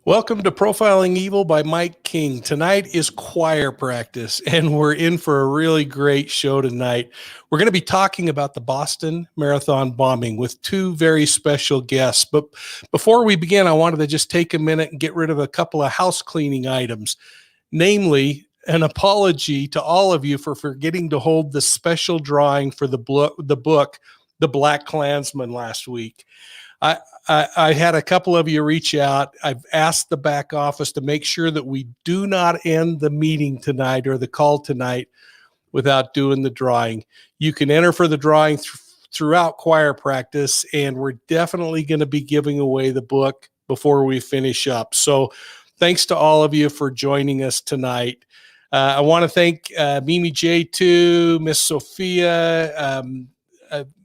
Welcome to Profiling Evil by Mike King. Tonight is choir practice, and we're in for a really great show tonight. We're going to be talking about the Boston Marathon bombing with two very special guests. But before we begin, I wanted to just take a minute and get rid of a couple of house cleaning items, namely an apology to all of you for forgetting to hold the special drawing for the book, The Black Klansman, last week. I had a couple of you reach out. I've asked the back office to make sure that we do not end the meeting tonight or the call tonight without doing the drawing. You can enter for the drawing throughout choir practice, and we're definitely going to be giving away the book before we finish up. So thanks to all of you for joining us tonight. I want to thank Mimi J2, Miss Sophia,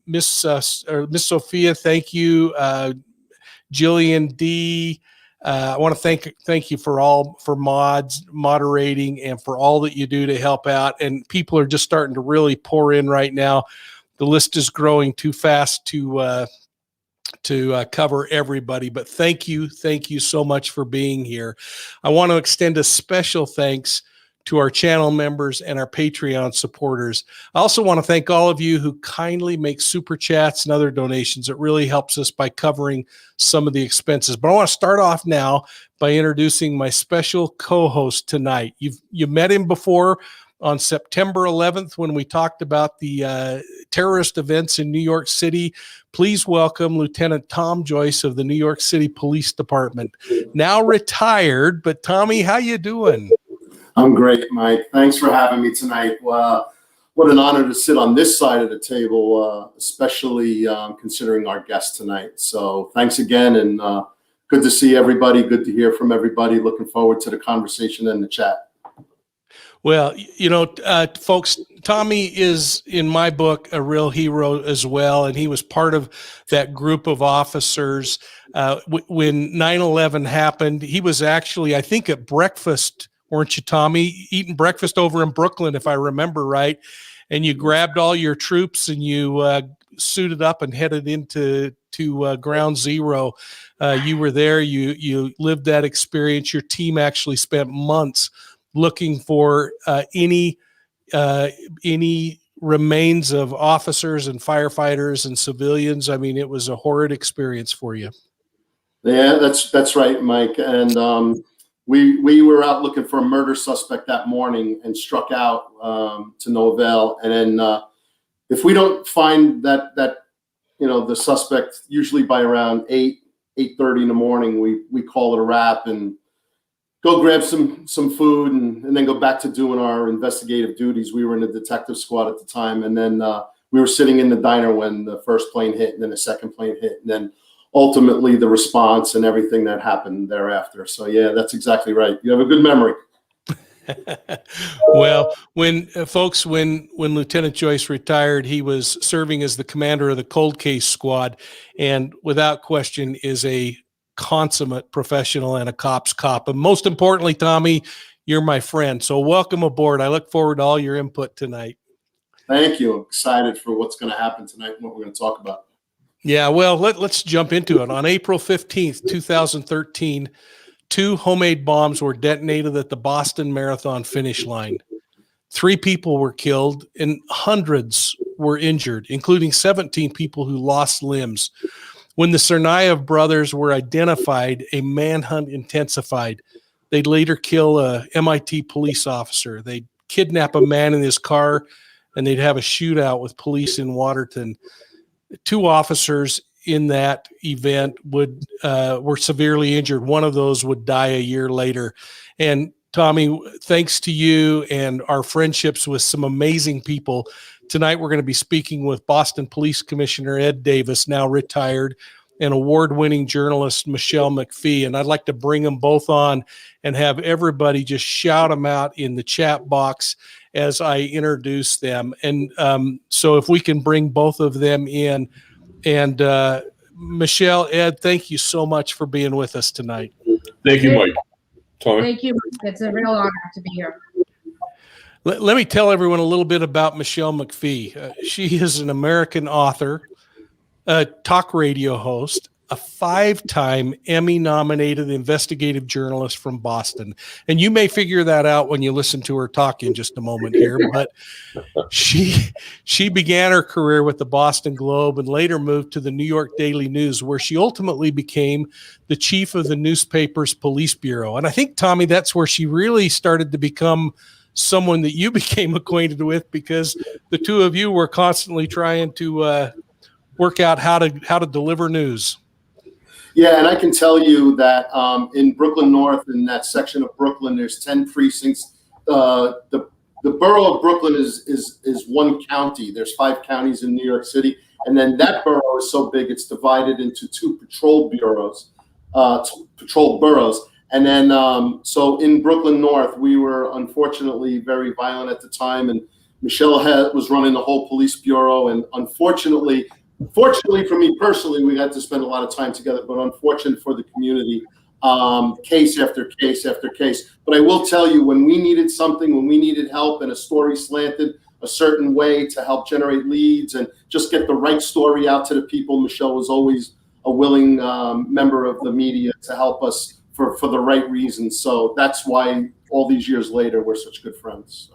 Miss Sophia, thank you. Jillian D. I want to thank you for moderating, and for all that you do to help out. And people are just starting to really pour in right now. The list is growing too fast to cover everybody, but thank you so much for being here. I want to extend a special thanks to our channel members and our Patreon supporters. I also want to thank all of you who kindly make super chats and other donations. It really helps us by covering some of the expenses. But I want to start off now by introducing my special co-host tonight. You've met him before on September 11th when we talked about the terrorist events in New York City. Please welcome Lieutenant Tom Joyce of the New York City Police Department. Now retired, but Tommy, how you doing? I'm great, Mike. Thanks for having me tonight. What an honor to sit on this side of the table, especially considering our guest tonight. So thanks again, and good to see everybody. Good to hear from everybody. Looking forward to the conversation and the chat. Well, folks, Tommy is, in my book, a real hero as well, and he was part of that group of officers. When 9/11 happened, he was actually, I think, at breakfast, weren't you, Tommy, eating breakfast over in Brooklyn, if I remember right, and you grabbed all your troops and you suited up and headed into Ground Zero. You were there. You lived that experience. Your team actually spent months looking for any remains of officers and firefighters and civilians. I mean, it was a horrid experience for you. Yeah, that's right, Mike. And we were out looking for a murder suspect that morning and struck out to no avail. And then if we don't find that the suspect, usually by around 8:30 in the morning, we call it a wrap and go grab some food and then go back to doing our investigative duties. We were in the detective squad at the time, and then we were sitting in the diner when the first plane hit, and then the second plane hit, and then ultimately the response and everything that happened thereafter. So yeah, that's exactly right. You have a good memory. Well, when Lieutenant Joyce retired, he was serving as the commander of the cold case squad, and without question is a consummate professional and a cop's cop. And most importantly, Tommy, you're my friend. So welcome aboard. I look forward to all your input tonight. Thank you. I'm excited for what's going to happen tonight and what we're going to talk about. Yeah, well, let's jump into it. On April 15th, 2013, 2 homemade bombs were detonated at the Boston Marathon finish line. 3 people were killed and hundreds were injured, including 17 people who lost limbs. When the Tsarnaev brothers were identified, a manhunt intensified. They'd later kill a MIT police officer. They'd kidnap a man in his car, and they'd have a shootout with police in Waterton. 2 officers in that event were severely injured. One of those would die a year later. And Tommy, thanks to you and our friendships with some amazing people, tonight we're going to be speaking with Boston Police Commissioner Ed Davis, now retired, and award-winning journalist Michele McPhee. And I'd like to bring them both on and have everybody just shout them out in the chat box as I introduce them. And so if we can bring both of them in. And Michele, Ed, thank you so much for being with us tonight. Thank you, Mike. Tommy. Thank you. It's a real honor to be here. Let me tell everyone a little bit about Michele McPhee. She is an American author, a talk radio host, a 5-time Emmy-nominated investigative journalist from Boston. And you may figure that out when you listen to her talk in just a moment here, but she began her career with the Boston Globe and later moved to the New York Daily News, where she ultimately became the chief of the newspaper's police bureau. And I think, Tommy, that's where she really started to become someone that you became acquainted with, because the two of you were constantly trying to work out how to deliver news. Yeah, and I can tell you that in Brooklyn North, in that section of Brooklyn, there's 10 precincts. The borough of Brooklyn is one county. There's 5 counties in New York City, and then that borough is so big it's divided into 2 patrol boroughs. And then so in Brooklyn North, we were unfortunately very violent at the time, and Michele was running the whole police bureau, and fortunately for me personally, we got to spend a lot of time together, but unfortunate for the community, case after case after case. But I will tell you, when we needed something, when we needed help and a story slanted a certain way to help generate leads and just get the right story out to the people, Michele was always a willing member of the media to help us for the right reasons. So that's why all these years later, we're such good friends.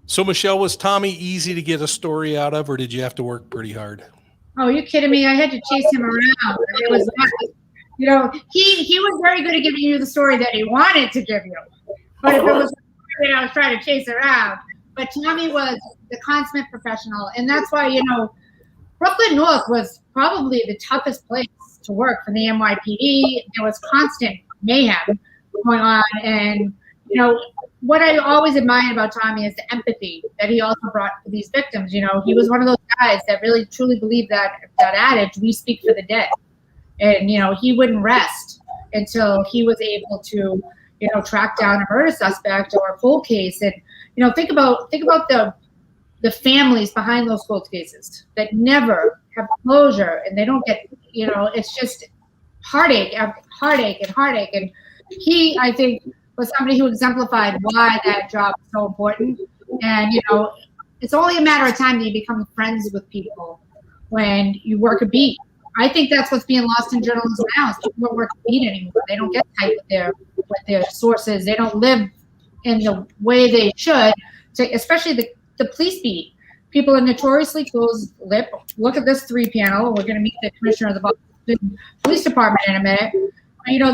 So Michele, was Tommy easy to get a story out of, or did you have to work pretty hard? Oh, you kidding me? I had to chase him around. It was, he was very good at giving you the story that he wanted to give you. But if it was, I was trying to chase around. But Tommy was the consummate professional, and that's why Brooklyn North was probably the toughest place to work for the NYPD. There was constant mayhem going on, and what I always admired about Tommy is the empathy that he also brought to these victims. He was one of those guys that really truly believed that adage, we speak for the dead. And, he wouldn't rest until he was able to, track down a murder suspect or a cold case. And, think about the families behind those cold cases that never have closure, and they don't get, it's just heartache after heartache and heartache. And he, I think, was somebody who exemplified why that job is so important. And, it's only a matter of time that you become friends with people when you work a beat. I think that's what's being lost in journalism now, is people don't work a beat anymore. They don't get tight with their sources. They don't live in the way they should, especially the police beat. People are notoriously close-lipped. Look at this 3-panel. We're going to meet the commissioner of the Boston Police Department in a minute.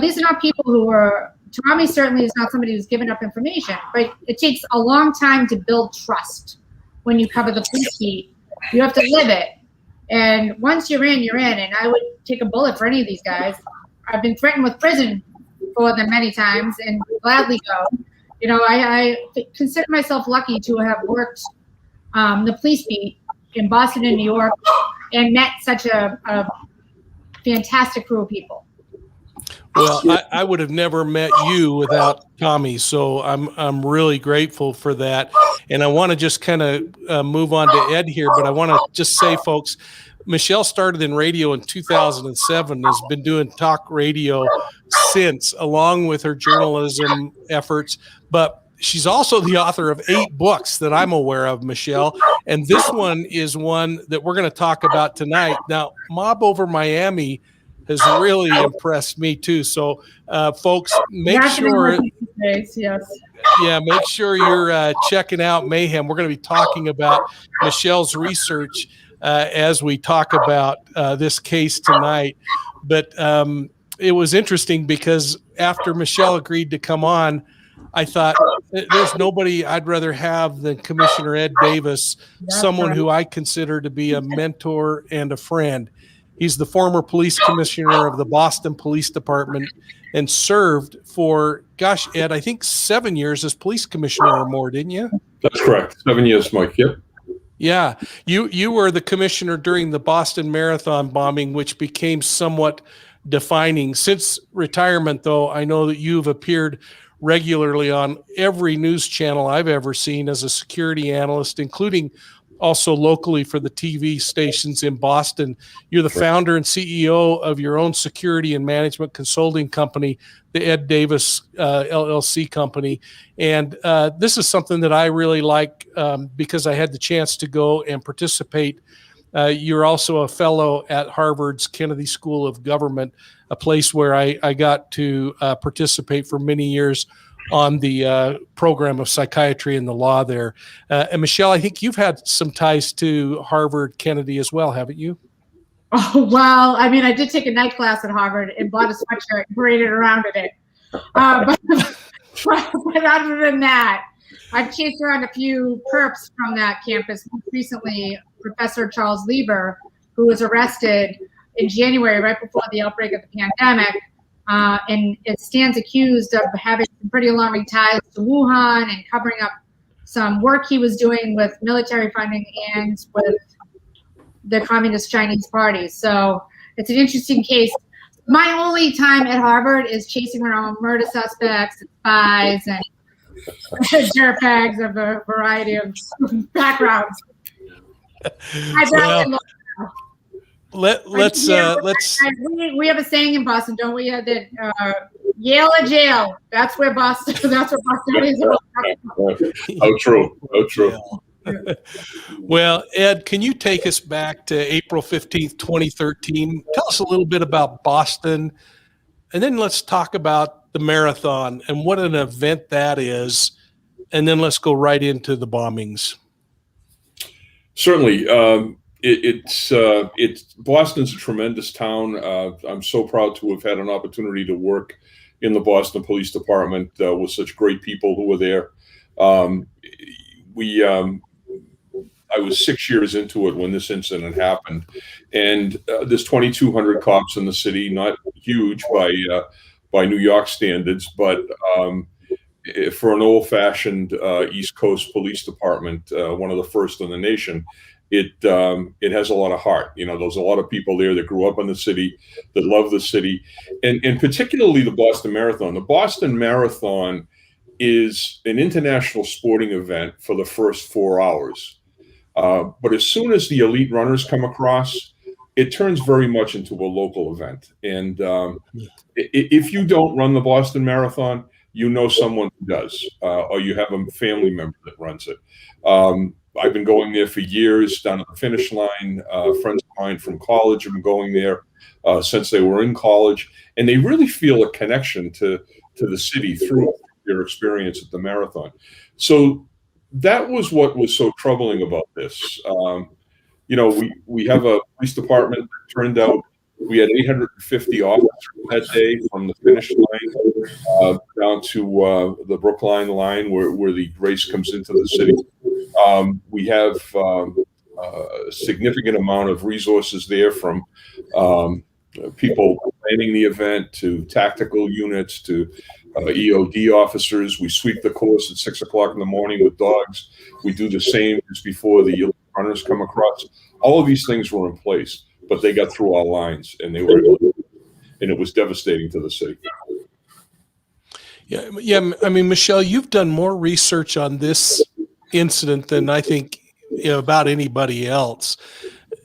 These are not people who are, Tommy certainly is not somebody who's given up information, but it takes a long time to build trust when you cover the police beat. You have to live it. And once you're in, you're in. And I would take a bullet for any of these guys. I've been threatened with prison for them many times and gladly go. I consider myself lucky to have worked the police beat in Boston and New York and met such a fantastic crew of people. Well, I would have never met you without Tommy, so I'm really grateful for that. And I want to just kind of move on to Ed here, but I want to just say, folks, Michele started in radio in 2007, has been doing talk radio since, along with her journalism efforts. But she's also the author of 8 books that I'm aware of, Michele. And this one is one that we're going to talk about tonight. Now, Mob Over Miami has really impressed me too. So, folks, make sure you're checking out Mayhem. We're going to be talking about Michele's research as we talk about this case tonight. But it was interesting because after Michele agreed to come on, I thought there's nobody I'd rather have than Commissioner Ed Davis, someone who I consider to be a mentor and a friend. He's the former police commissioner of the Boston Police Department and served for, gosh, Ed, I think 7 years as police commissioner or more, didn't you? That's correct. 7 years, Mike. Yep. Yeah. You were the commissioner during the Boston Marathon bombing, which became somewhat defining. Since retirement, though, I know that you've appeared regularly on every news channel I've ever seen as a security analyst, including also locally for the TV stations in Boston. You're the founder and CEO of your own security and management consulting company, the Ed Davis LLC company. And this is something that I really like because I had the chance to go and participate You're also a fellow at Harvard's Kennedy School of Government, a place where I got to participate for many years on the program of psychiatry and the law there. And Michele, I think you've had some ties to Harvard Kennedy as well, haven't you? Oh, well, I mean, I did take a night class at Harvard and bought a sweatshirt and paraded around in it. But other than that, I've chased around a few perps from that campus. Most recently, Professor Charles Lieber, who was arrested in January, right before the outbreak of the pandemic, and it stands accused of having some pretty alarming ties to Wuhan and covering up some work he was doing with military funding and with the Communist Chinese Party. So it's an interesting case. My only time at Harvard is chasing around murder suspects and spies and dirtbags of a variety of backgrounds. Let's we have a saying in Boston, don't we? That Yale or jail. That's where Boston. That's what Boston is. Oh, true. Oh, true. Well, Ed, can you take us back to April 15th, 2013? Tell us a little bit about Boston, and then let's talk about the marathon and what an event that is, and then let's go right into the bombings. Certainly. It's Boston's a tremendous town. I'm so proud to have had an opportunity to work in the Boston Police Department with such great people who were there. I was 6 years into it when this incident happened, and there's 2,200 cops in the city, not huge by New York standards, but for an old-fashioned East Coast police department, one of the first in the nation, it has a lot of heart. You know, there's a lot of people there that grew up in the city, that love the city, and particularly the Boston Marathon. The Boston Marathon is an international sporting event for the first 4 hours. But as soon as the elite runners come across, it turns very much into a local event. And if you don't run the Boston Marathon, you know someone who does, or you have a family member that runs it. I've been going there for years, down at the finish line. Friends of mine from college have been going there since they were in college, and they really feel a connection to the city through their experience at the marathon. So that was what was so troubling about this. You know, we have a police department that turned out we had 850 officers that day from the finish line down to the Brookline line where the race comes into the city. We have a significant amount of resources there, from people planning the event to tactical units to EOD officers. We sweep the course at 6 o'clock in the morning with dogs. We do the same just before the runners come across. All of these things were in place, but they got through our lines, and they were able to, and it was devastating to the city. Yeah. I mean, Michele, you've done more research on this incident than I think about anybody else.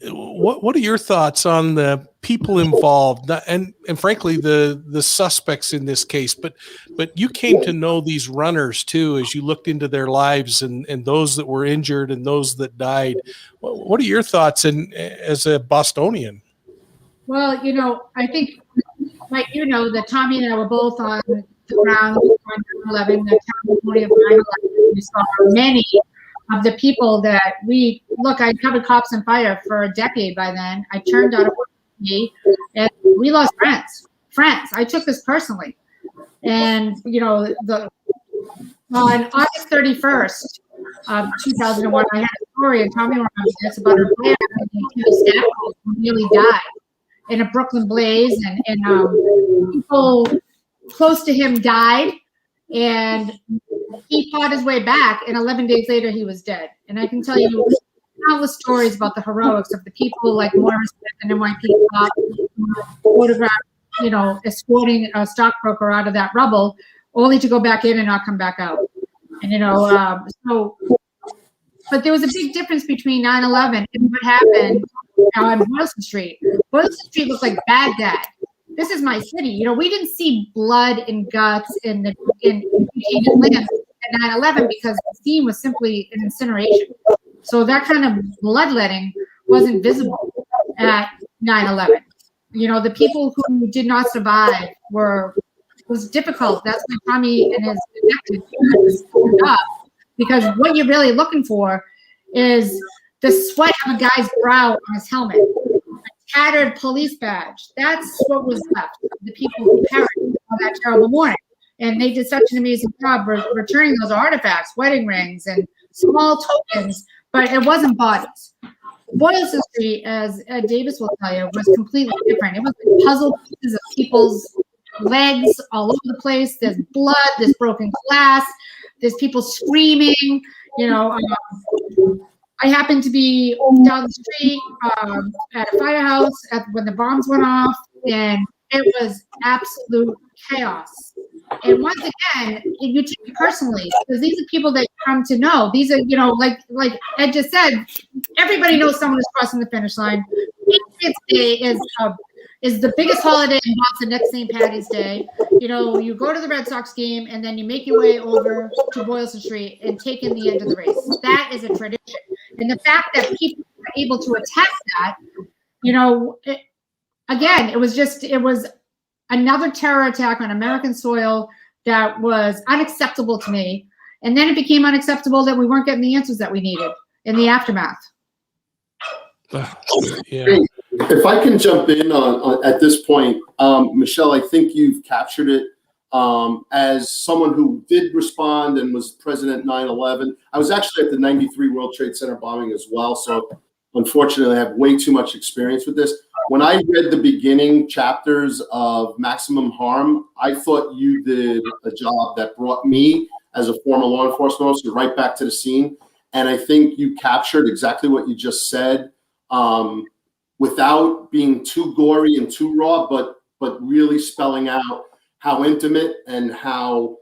What are your thoughts on the people involved and frankly the suspects in this case? But you came to know these runners too as you looked into their lives and those that were injured and those that died. What are your thoughts as a Bostonian? Well, I think, like that Tommy and I were both on the ground on 9/11, the testimony of 9/11. We saw many of the people that I covered cops and fire for a decade by then. I turned out of work and we lost friends. I took this personally. And, on August 31st of 2001, I had a story, and Tommy remembers this, about a player who nearly died in a Brooklyn blaze, and people close to him died, and he fought his way back, and 11 days later he was dead. And I can tell you countless stories about the heroics of the people like Morris Smith and NYPD cop, photographed, escorting a stockbroker out of that rubble, only to go back in and not come back out. And but there was a big difference between 9/11 and what happened on Boylston Street. Boylston Street looked like Baghdad. This is my city. We didn't see blood and guts in land at 9/11 because the scene was simply an incineration. So that kind of bloodletting wasn't visible at 9/11. You know, the people who did not survive was difficult. That's why Tommy and his connected up, because what you're really looking for is the sweat of a guy's brow on his helmet, a tattered police badge. That's what was left. The people who perished on that terrible morning. And they did such an amazing job returning those artifacts, wedding rings and small tokens, but it wasn't bodies. Boylston Street, as Ed Davis will tell you, was completely different. It was puzzle pieces of people's legs all over the place. There's blood, there's broken glass, there's people screaming. You know, I happened to be down the street at a firehouse when the bombs went off, and it was absolute chaos. And once again, you take it personally, because these are people that come to know. These are, you know, like Ed just said, everybody knows someone is crossing the finish line. Patriots Day is the biggest holiday in Boston next St. Patty's Day. You know, you go to the Red Sox game and then you make your way over to Boylston Street and take in the end of the race. That is a tradition. And the fact that people were able to attack that, you know, it was another terror attack on American soil that was unacceptable to me. And then it became unacceptable that we weren't getting the answers that we needed in the aftermath. Yeah. If I can jump in on at this point, Michele, I think you've captured it as someone who did respond and was present at 9/11. I was actually at the 93 World Trade Center bombing as well, so unfortunately I have way too much experience with this. When I read the beginning chapters of Maximum Harm, I thought you did a job that brought me as a former law enforcement officer right back to the scene. And I think you captured exactly what you just said, without being too gory and too raw, but really spelling out how intimate and how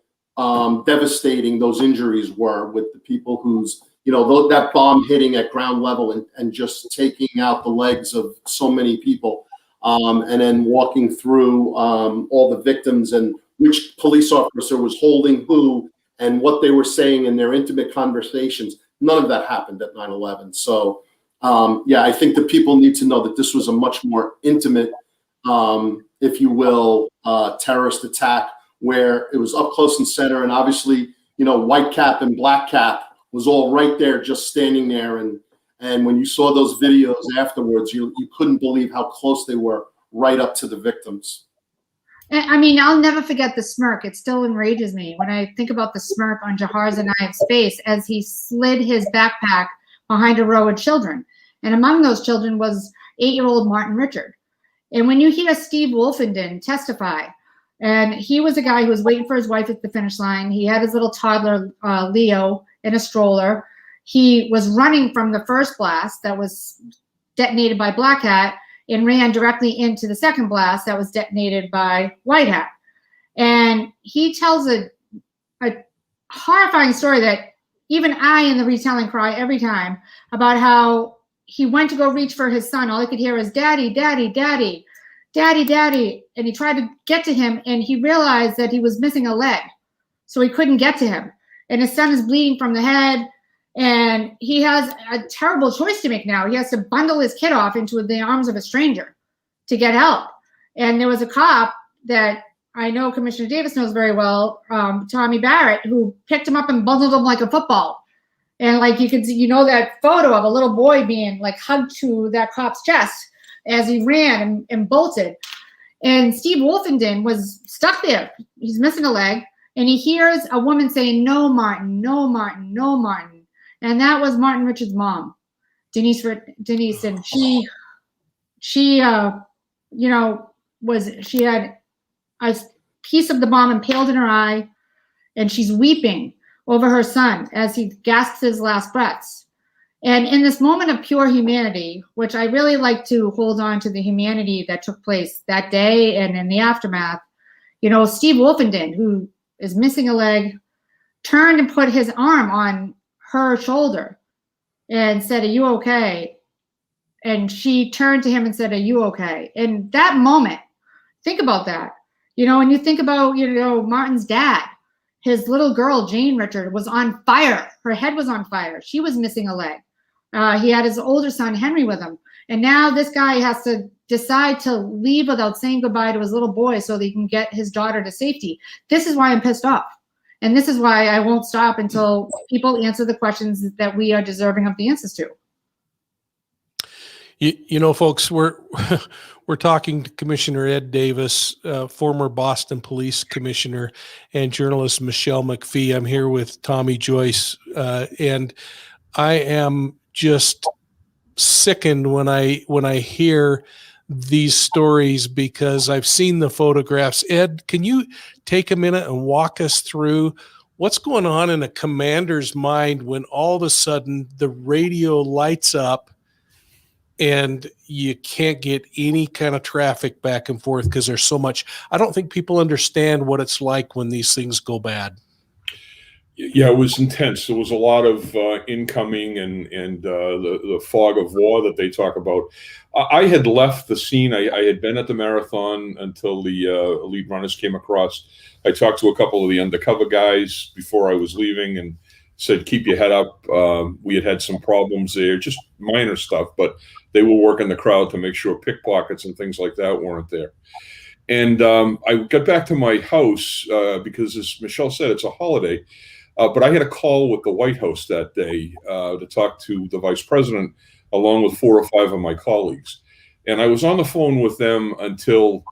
devastating those injuries were with the people who's, you know, that bomb hitting at ground level and just taking out the legs of so many people, and then walking through all the victims and which police officer was holding who and what they were saying in their intimate conversations. None of that happened at 9/11. So, I think the people need to know that this was a much more intimate, if you will, terrorist attack where it was up close and center. And obviously, you know, white cap and black cap was all right there, just standing there. And when you saw those videos afterwards, you couldn't believe how close they were right up to the victims. I mean, I'll never forget the smirk. It still enrages me when I think about the smirk on Jahar Tsarnaev's face as he slid his backpack behind a row of children. And among those children was 8-year-old Martin Richard. And when you hear Steve Wolfenden testify, and he was a guy who was waiting for his wife at the finish line. He had his little toddler, Leo, in a stroller. He was running from the first blast that was detonated by Black Hat and ran directly into the second blast that was detonated by White Hat. And he tells a horrifying story that even I in the retelling cry every time about how he went to go reach for his son. All he could hear was, "Daddy, Daddy, Daddy, Daddy, Daddy." And he tried to get to him and he realized that he was missing a leg. So he couldn't get to him. And his son is bleeding from the head. And he has a terrible choice to make now. He has to bundle his kid off into the arms of a stranger to get help. And there was a cop that I know Commissioner Davis knows very well, Tommy Barrett, who picked him up and bundled him like a football. And like you can see, you know, that photo of a little boy being like hugged to that cop's chest as he ran and bolted. And Steve Wolfenden was stuck there. He's missing a leg. And he hears a woman saying, "No, Martin, no, Martin, no, Martin." And that was Martin Richard's mom, Denise. And she she had a piece of the bomb impaled in her eye, and she's weeping over her son as he gasps his last breaths. And in this moment of pure humanity, which I really like to hold on to the humanity that took place that day and in the aftermath, you know, Steve Wolfenden, who is missing a leg, turned and put his arm on her shoulder and said, "Are you okay?" And she turned to him and said, "Are you okay?" And that moment, think about that, you know, and you think about, you know, Martin's dad, his little girl, Jane Richard, was on fire. Her head was on fire. She was missing a leg. He had his older son, Henry, with him. And now this guy has to decide to leave without saying goodbye to his little boy so that he can get his daughter to safety. This is why I'm pissed off. And this is why I won't stop until people answer the questions that we are deserving of the answers to. You know, folks, we're talking to Commissioner Ed Davis, former Boston Police Commissioner, and journalist Michele McPhee. I'm here with Tommy Joyce, and I am just sickened when I hear these stories because I've seen the photographs. Ed, can you take a minute and walk us through what's going on in a commander's mind when all of a sudden the radio lights up and you can't get any kind of traffic back and forth because there's so much? I don't think people understand what it's like when these things go bad. Yeah, it was intense. There was a lot of incoming and the fog of war that they talk about. I had left the scene. I had been at the marathon until the elite runners came across. I talked to a couple of the undercover guys before I was leaving and said, keep your head up. We had some problems there, just minor stuff, but they were working the crowd to make sure pickpockets and things like that weren't there. And I got back to my house because, as Michele said, it's a holiday. But I had a call with the White House that day to talk to the vice president, along with 4 or 5 of my colleagues. And I was on the phone with them until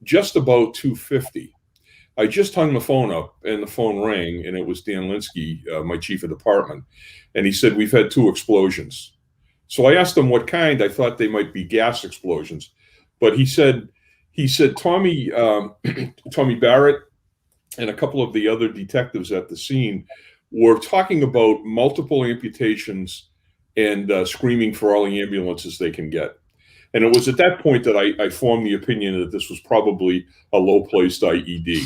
just about 2:50. I just hung the phone up and the phone rang, and it was Dan Linsky, my chief of department. And he said, we've had 2 explosions. So I asked him what kind. I thought they might be gas explosions. But he said, Tommy Barrett and a couple of the other detectives at the scene were talking about multiple amputations and screaming for all the ambulances they can get. And it was at that point that I formed the opinion that this was probably a low-placed IED.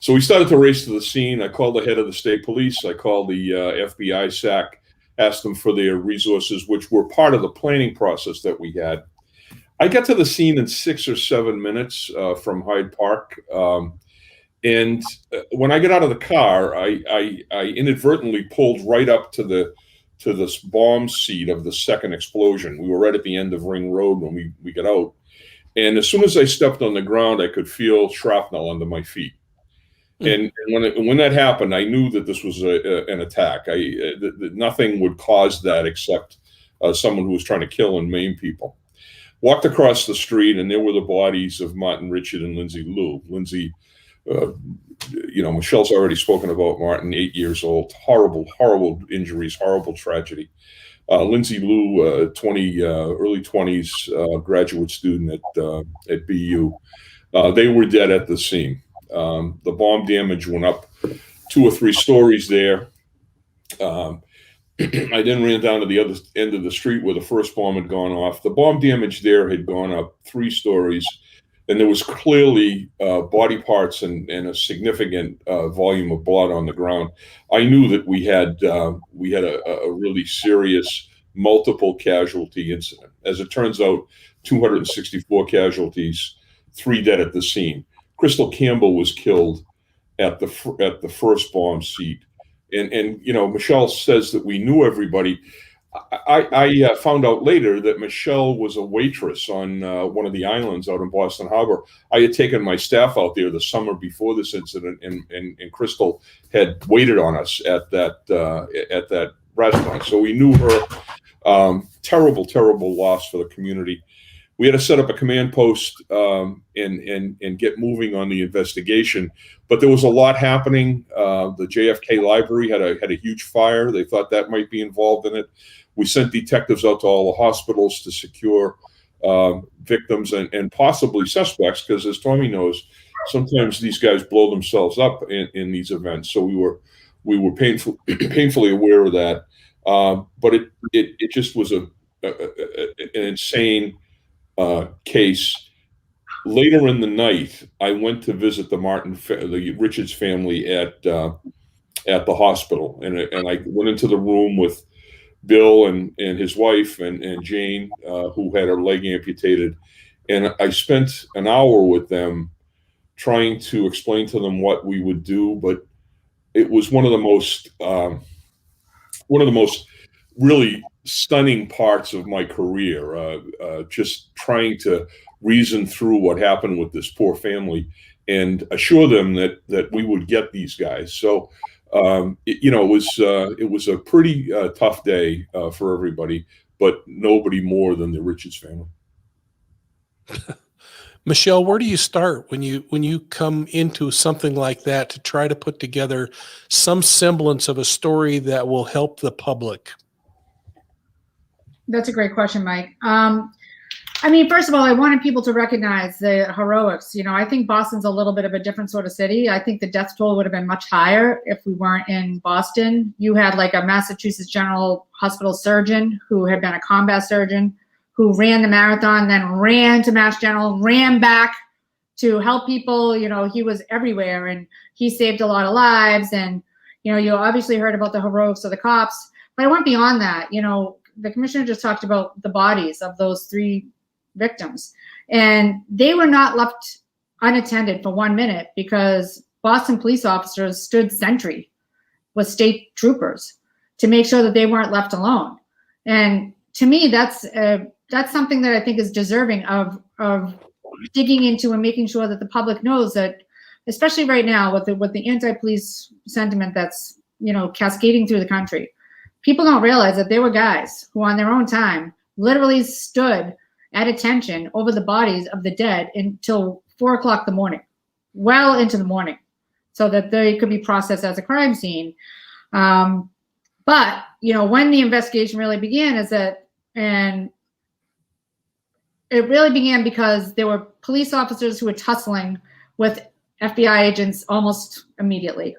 So we started to race to the scene. I called the head of the state police. I called the FBI SAC, asked them for their resources, which were part of the planning process that we had. I got to the scene in 6 or 7 minutes from Hyde Park. And when I got out of the car, I inadvertently pulled right up to this bomb seat of the second explosion. We were right at the end of Ring Road when we got out. And as soon as I stepped on the ground, I could feel shrapnel under my feet. And when that happened, I knew that this was an attack. That nothing would cause that except someone who was trying to kill and maim people. Walked across the street, and there were the bodies of Martin Richard and Lindsay Lou. Lindsay, Michelle's already spoken about Martin, 8 years old, horrible injuries, horrible tragedy. Lindsay Lou, early 20s, graduate student at BU. They were dead at the scene. The bomb damage went up 2 or 3 stories there. I then ran down to the other end of the street where the first bomb had gone off. The bomb damage there had gone up 3 stories, and there was clearly body parts and a significant volume of blood on the ground. I knew that we had a really serious multiple casualty incident. As it turns out, 264 casualties, 3 dead at the scene. Crystal Campbell was killed at the first bomb seat. And Michele says that we knew everybody. I found out later that Michele was a waitress on one of the islands out in Boston Harbor. I had taken my staff out there the summer before this incident, and Crystal had waited on us at that restaurant. So we knew her. Terrible loss for the community. We had to set up a command post and get moving on the investigation. But there was a lot happening. The JFK Library had a huge fire. They thought that might be involved in it. We sent detectives out to all the hospitals to secure victims and possibly suspects, because as Tommy knows, sometimes these guys blow themselves up in these events. So we were painfully aware of that. But it just was an insane case. Later in the night, I went to visit the Richards family at the hospital, and I went into the room with Bill and his wife and Jane, who had her leg amputated, and I spent an hour with them trying to explain to them what we would do. But it was one of the most really stunning parts of my career, just trying to reason through what happened with this poor family and assure them that we would get these guys. So, it was a pretty tough day for everybody, but nobody more than the Richards family. Michele, where do you start when you come into something like that to try to put together some semblance of a story that will help the public? That's a great question, Mike. First of all, I wanted people to recognize the heroics. I think Boston's a little bit of a different sort of city. I think the death toll would have been much higher if we weren't in Boston. You had like a Massachusetts General Hospital surgeon who had been a combat surgeon who ran the marathon, then ran to Mass General, ran back to help people. He was everywhere, and he saved a lot of lives. And, you obviously heard about the heroics of the cops, but I went beyond that. The commissioner just talked about the bodies of those 3 victims, and they were not left unattended for 1 minute because Boston police officers stood sentry with state troopers to make sure that they weren't left alone. And to me, that's something that I think is deserving of digging into and making sure that the public knows that, especially right now with the anti-police sentiment that's cascading through the country, people don't realize that there were guys who on their own time literally stood at attention over the bodies of the dead until 4 o'clock in the morning, well into the morning, so that they could be processed as a crime scene. But when the investigation really began and it really began because there were police officers who were tussling with FBI agents almost immediately.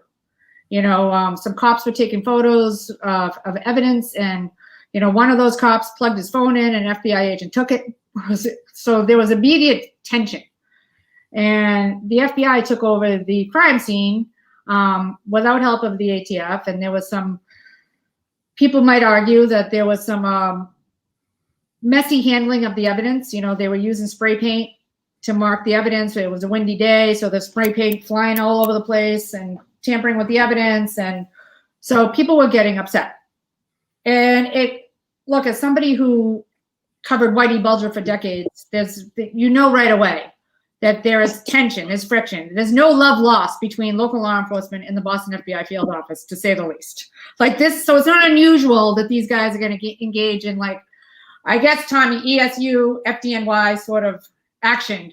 Some cops were taking photos of evidence, and one of those cops plugged his phone in, and an FBI agent took it. So there was immediate tension, and the FBI took over the crime scene without help of the ATF. And there was some people might argue that there was some messy handling of the evidence. They were using spray paint to mark the evidence. It was a windy day, so the spray paint flying all over the place and tampering with the evidence. And so people were getting upset. And as somebody who covered Whitey Bulger for decades, right away that there is tension, there's friction. There's no love lost between local law enforcement and the Boston FBI field office, to say the least. Like this, so it's not unusual that these guys are going to engage in, like, I guess, Tommy, ESU, FDNY sort of action,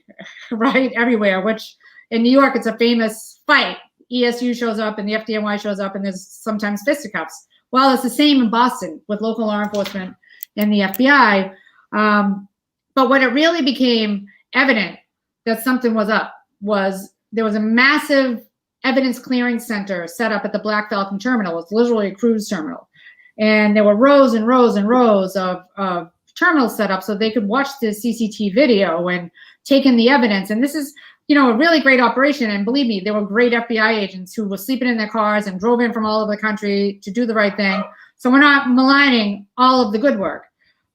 right, everywhere, which in New York, it's a famous fight. ESU shows up and the FDNY shows up, and there's sometimes fisticuffs. Well, it's the same in Boston with local law enforcement and the FBI. But when it really became evident that something was up was there was a massive evidence clearing center set up at the Black Falcon terminal. It's literally a cruise terminal. And there were rows and rows and rows of terminals set up so they could watch the CCTV video and take in the evidence. And this is, a really great operation. And believe me, there were great FBI agents who were sleeping in their cars and drove in from all over the country to do the right thing. So we're not maligning all of the good work.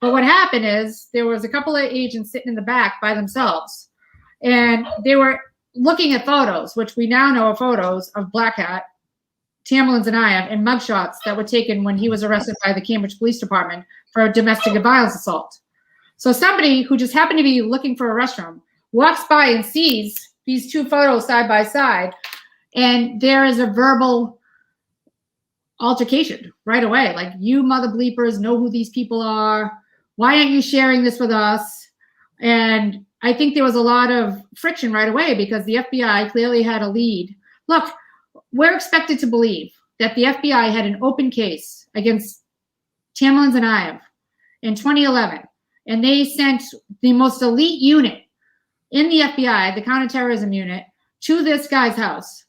But what happened is there was a couple of agents sitting in the back by themselves, and they were looking at photos, which we now know are photos of Black Hat, Tamerlan Tsarnaev, and mugshots that were taken when he was arrested by the Cambridge Police Department for a domestic violence assault. So somebody who just happened to be looking for a restroom walks by and sees these 2 photos side by side, and there is a verbal altercation right away. Like, you mother bleepers know who these people are. Why aren't you sharing this with us? And I think there was a lot of friction right away because the FBI clearly had a lead. Look, we're expected to believe that the FBI had an open case against Tamerlan Tsarnaev in 2011, and they sent the most elite unit in the FBI, the counterterrorism unit, to this guy's house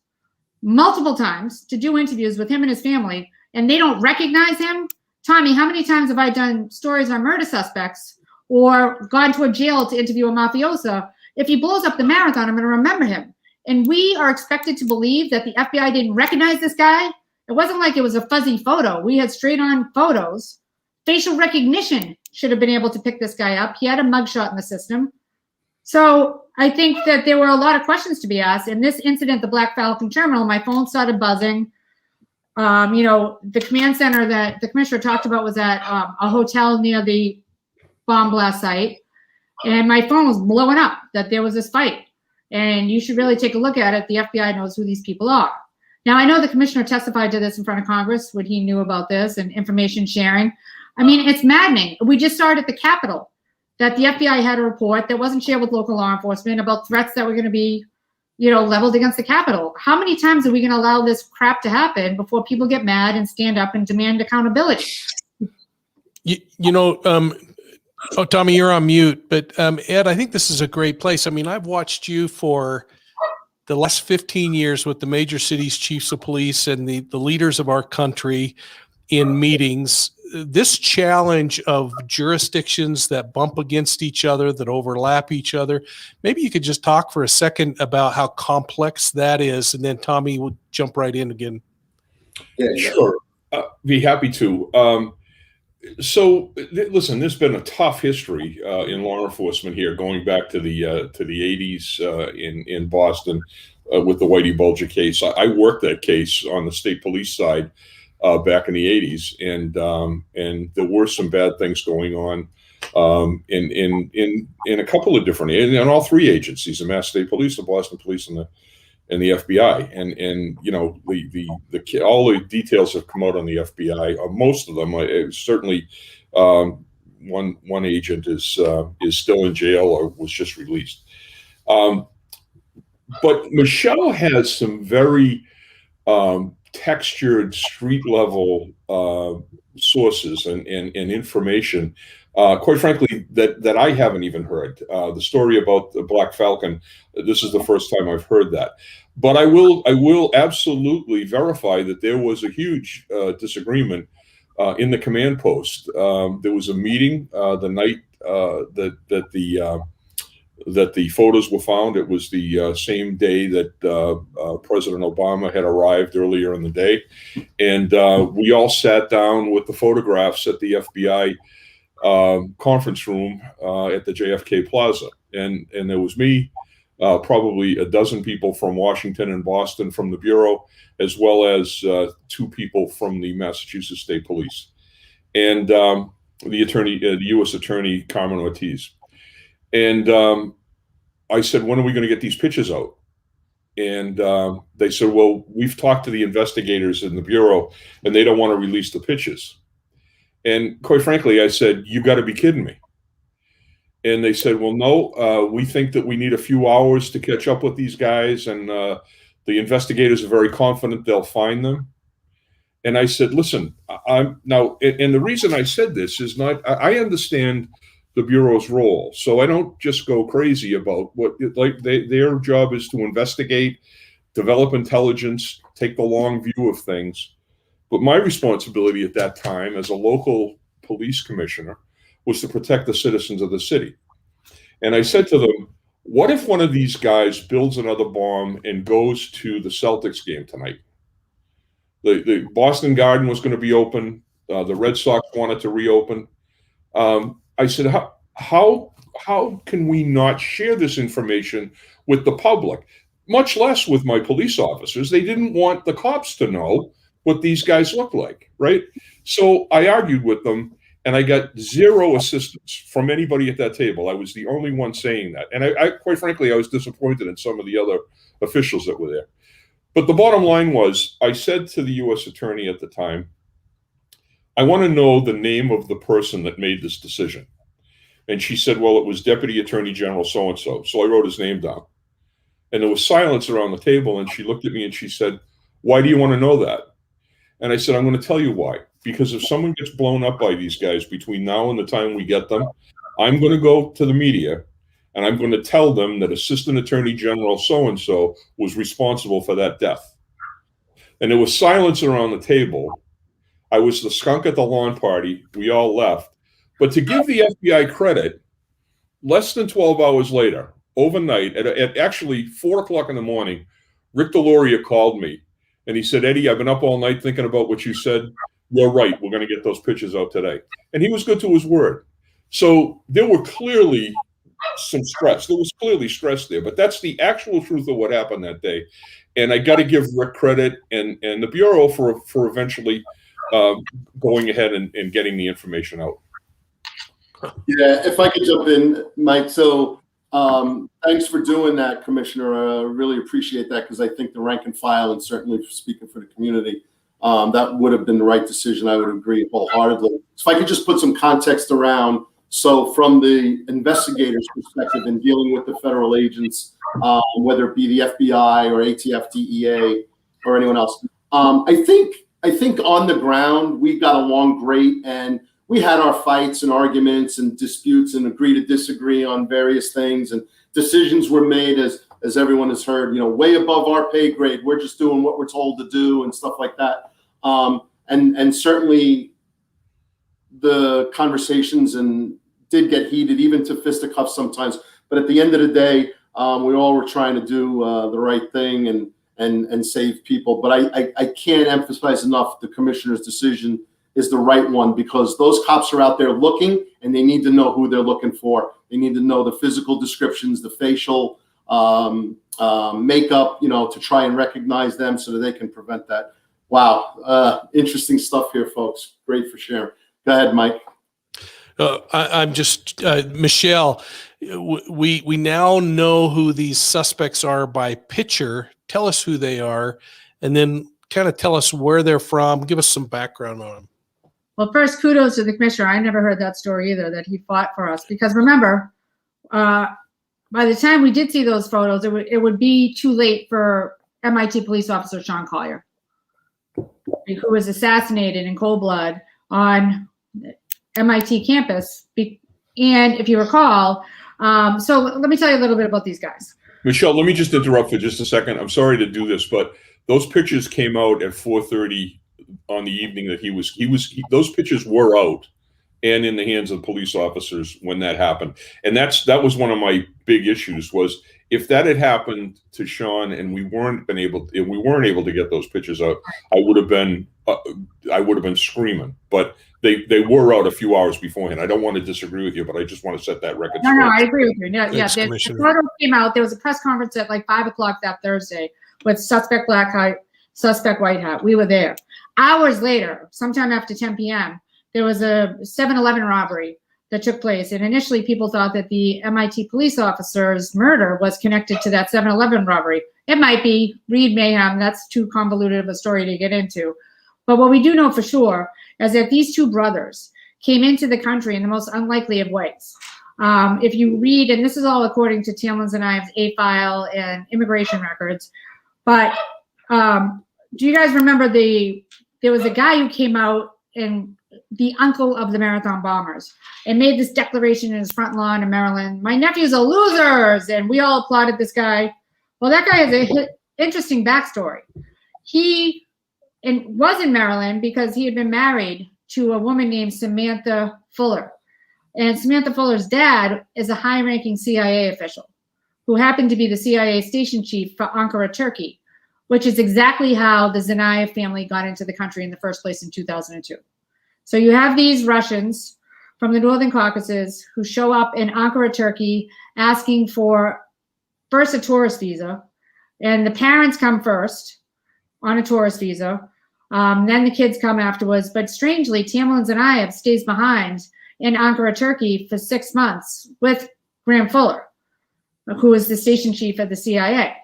multiple times to do interviews with him and his family, and they don't recognize him. Tommy, how many times have I done stories on murder suspects or gone to a jail to interview a mafioso? If he blows up the marathon, I'm going to remember him. And we are expected to believe that the FBI didn't recognize this guy. It wasn't like it was a fuzzy photo. We had straight on photos. Facial recognition should have been able to pick this guy up. He had a mugshot in the system. So I think that there were a lot of questions to be asked. In this incident, the Black Falcon terminal, my phone started buzzing. The command center that the commissioner talked about was at a hotel near the bomb blast site. And my phone was blowing up that there was this fight. And you should really take a look at it. The FBI knows who these people are. Now, I know the commissioner testified to this in front of Congress when he knew about this and information sharing. I mean, it's maddening. We just started at the Capitol that the FBI had a report that wasn't shared with local law enforcement about threats that were going to be, leveled against the Capitol. How many times are we going to allow this crap to happen before people get mad and stand up and demand accountability? Tommy, you're on mute, but Ed, I think this is a great place. I mean, I've watched you for the last 15 years with the major cities, chiefs of police, and the leaders of our country in meetings. This challenge of jurisdictions that bump against each other, that overlap each other, maybe you could just talk for a second about how complex that is, and then Tommy will jump right in again. Yeah, sure. Be happy to. Listen, there's been a tough history in law enforcement here, going back to the 80s in Boston with the Whitey Bulger case. I worked that case on the state police side back in the 80s, and there were some bad things going on in a couple of different, in all three agencies: the Mass State Police, the Boston Police, and the FBI. And all the details have come out on the FBI. Most of them, certainly, one agent is still in jail or was just released. But Michele has some very textured street level sources and information, quite frankly, that I haven't even heard. The story about the Black Falcon, this is the first time I've heard that. But I will absolutely verify that there was a huge disagreement in the command post. There was a meeting the night that the photos were found. It was the same day that President Obama had arrived earlier in the day. And we all sat down with the photographs at the FBI conference room at the JFK Plaza. And there was me, probably a dozen people from Washington and Boston from the Bureau, as well as two people from the Massachusetts State Police, and the U.S. Attorney Carmen Ortiz. And I said, when are we going to get these pictures out? And they said, well, we've talked to the investigators in the Bureau, and they don't want to release the pictures. And quite frankly, I said, you got to be kidding me. And they said, well, no, we think that we need a few hours to catch up with these guys, and the investigators are very confident they'll find them. And I said, listen, and the reason I said this is I understand the Bureau's role, so I don't just go crazy about their job is to investigate, develop intelligence, take the long view of things. But my responsibility at that time as a local police commissioner was to protect the citizens of the city. And I said to them, what if one of these guys builds another bomb and goes to the Celtics game tonight? The Boston Garden was going to be open. The Red Sox wanted to reopen. I said, how can we not share this information with the public, much less with my police officers? They didn't want the cops to know what these guys look like, right? So I argued with them, and I got zero assistance from anybody at that table. I was the only one saying that. And I quite frankly, I was disappointed in some of the other officials that were there. But the bottom line was, I said to the U.S. Attorney at the time, I want to know the name of the person that made this decision. And she said, well, it was Deputy Attorney General so-and-so. So I wrote his name down. And there was silence around the table, and she looked at me and she said, why do you want to know that? And I said, I'm going to tell you why. Because if someone gets blown up by these guys between now and the time we get them, I'm going to go to the media and I'm going to tell them that Assistant Attorney General so-and-so was responsible for that death. And there was silence around the table. I was the skunk at the lawn party. We all left. But to give the FBI credit, less than 12 hours later, overnight, at actually 4 o'clock in the morning, Rick Deloria called me. And he said, Eddie, I've been up all night thinking about what you said. You're right. We're going to get those pictures out today. And he was good to his word. So there were clearly some stress. There was clearly stress there, but that's the actual truth of what happened that day. And I got to give Rick credit and the Bureau for eventually going ahead and getting the information out. Yeah, if I could jump in, Mike. So thanks for doing that, Commissioner. I really appreciate that, because I think the rank and file, and certainly speaking for the community, that would have been the right decision. I would agree wholeheartedly. So if I could just put some context around. So from the investigator's perspective in dealing with the federal agents, whether it be the FBI or ATF, DEA, or anyone else, I think on the ground we got along great, and we had our fights and arguments and disputes and agree to disagree on various things, and decisions were made, as everyone has heard, way above our pay grade. We're just doing what we're told to do and stuff like that. And certainly the conversations did get heated, even to fisticuffs sometimes. But at the end of the day, we all were trying to do the right thing and save people. But I can't emphasize enough the commissioner's decision is the right one, because those cops are out there looking, and they need to know who they're looking for. They need to know the physical descriptions, the facial makeup, to try and recognize them so that they can prevent that. Wow. Interesting stuff here, folks. Great for sharing. Go ahead, Mike. I'm just, Michele, we now know who these suspects are by picture. Tell us who they are, and then kind of tell us where they're from. Give us some background on them. Well, first, kudos to the commissioner. I never heard that story either, that he fought for us. Because remember, by the time we did see those photos, it would be too late for MIT police officer Sean Collier, who was assassinated in cold blood on MIT campus. And if you recall, so let me tell you a little bit about these guys. Michele, let me just interrupt for just a second. I'm sorry to do this, but those pictures came out at 4:30 on the evening that those pictures were out and in the hands of police officers when that happened. And that was one of my big issues, was if that had happened to Sean and we weren't able to get those pictures out, I would have been screaming. But they were out a few hours beforehand. I don't want to disagree with you, but I just want to set that record straight. No, I agree with you. Thanks, The photos came out. There was a press conference at like 5 o'clock that Thursday with suspect black hat, suspect white hat. We were there. Hours later, sometime after 10 p.m., there was a 7-Eleven robbery that took place. And initially people thought that the MIT police officer's murder was connected to that 7-Eleven robbery. It might be. Reed mayhem. That's too convoluted of a story to get into. But what we do know for sure is that these two brothers came into the country in the most unlikely of ways. If you read, and this is all according to Tamlin's and Ives' A-file and immigration records, but do you guys remember there was a guy who came out, and the uncle of the marathon bombers, and made this declaration in his front lawn in Maryland: "My nephews are losers," and we all applauded this guy. Well, that guy has an interesting backstory. He was in Maryland because he had been married to a woman named Samantha Fuller. And Samantha Fuller's dad is a high-ranking CIA official who happened to be the CIA station chief for Ankara, Turkey, which is exactly how the Tsarnaev family got into the country in the first place in 2002. So you have these Russians from the Northern Caucasus who show up in Ankara, Turkey, asking for first a tourist visa, and the parents come first on a tourist visa. Then the kids come afterwards. But strangely, Tamlin Tsarnaev stays behind in Ankara, Turkey for 6 months with Graham Fuller, who is the station chief at the CIA.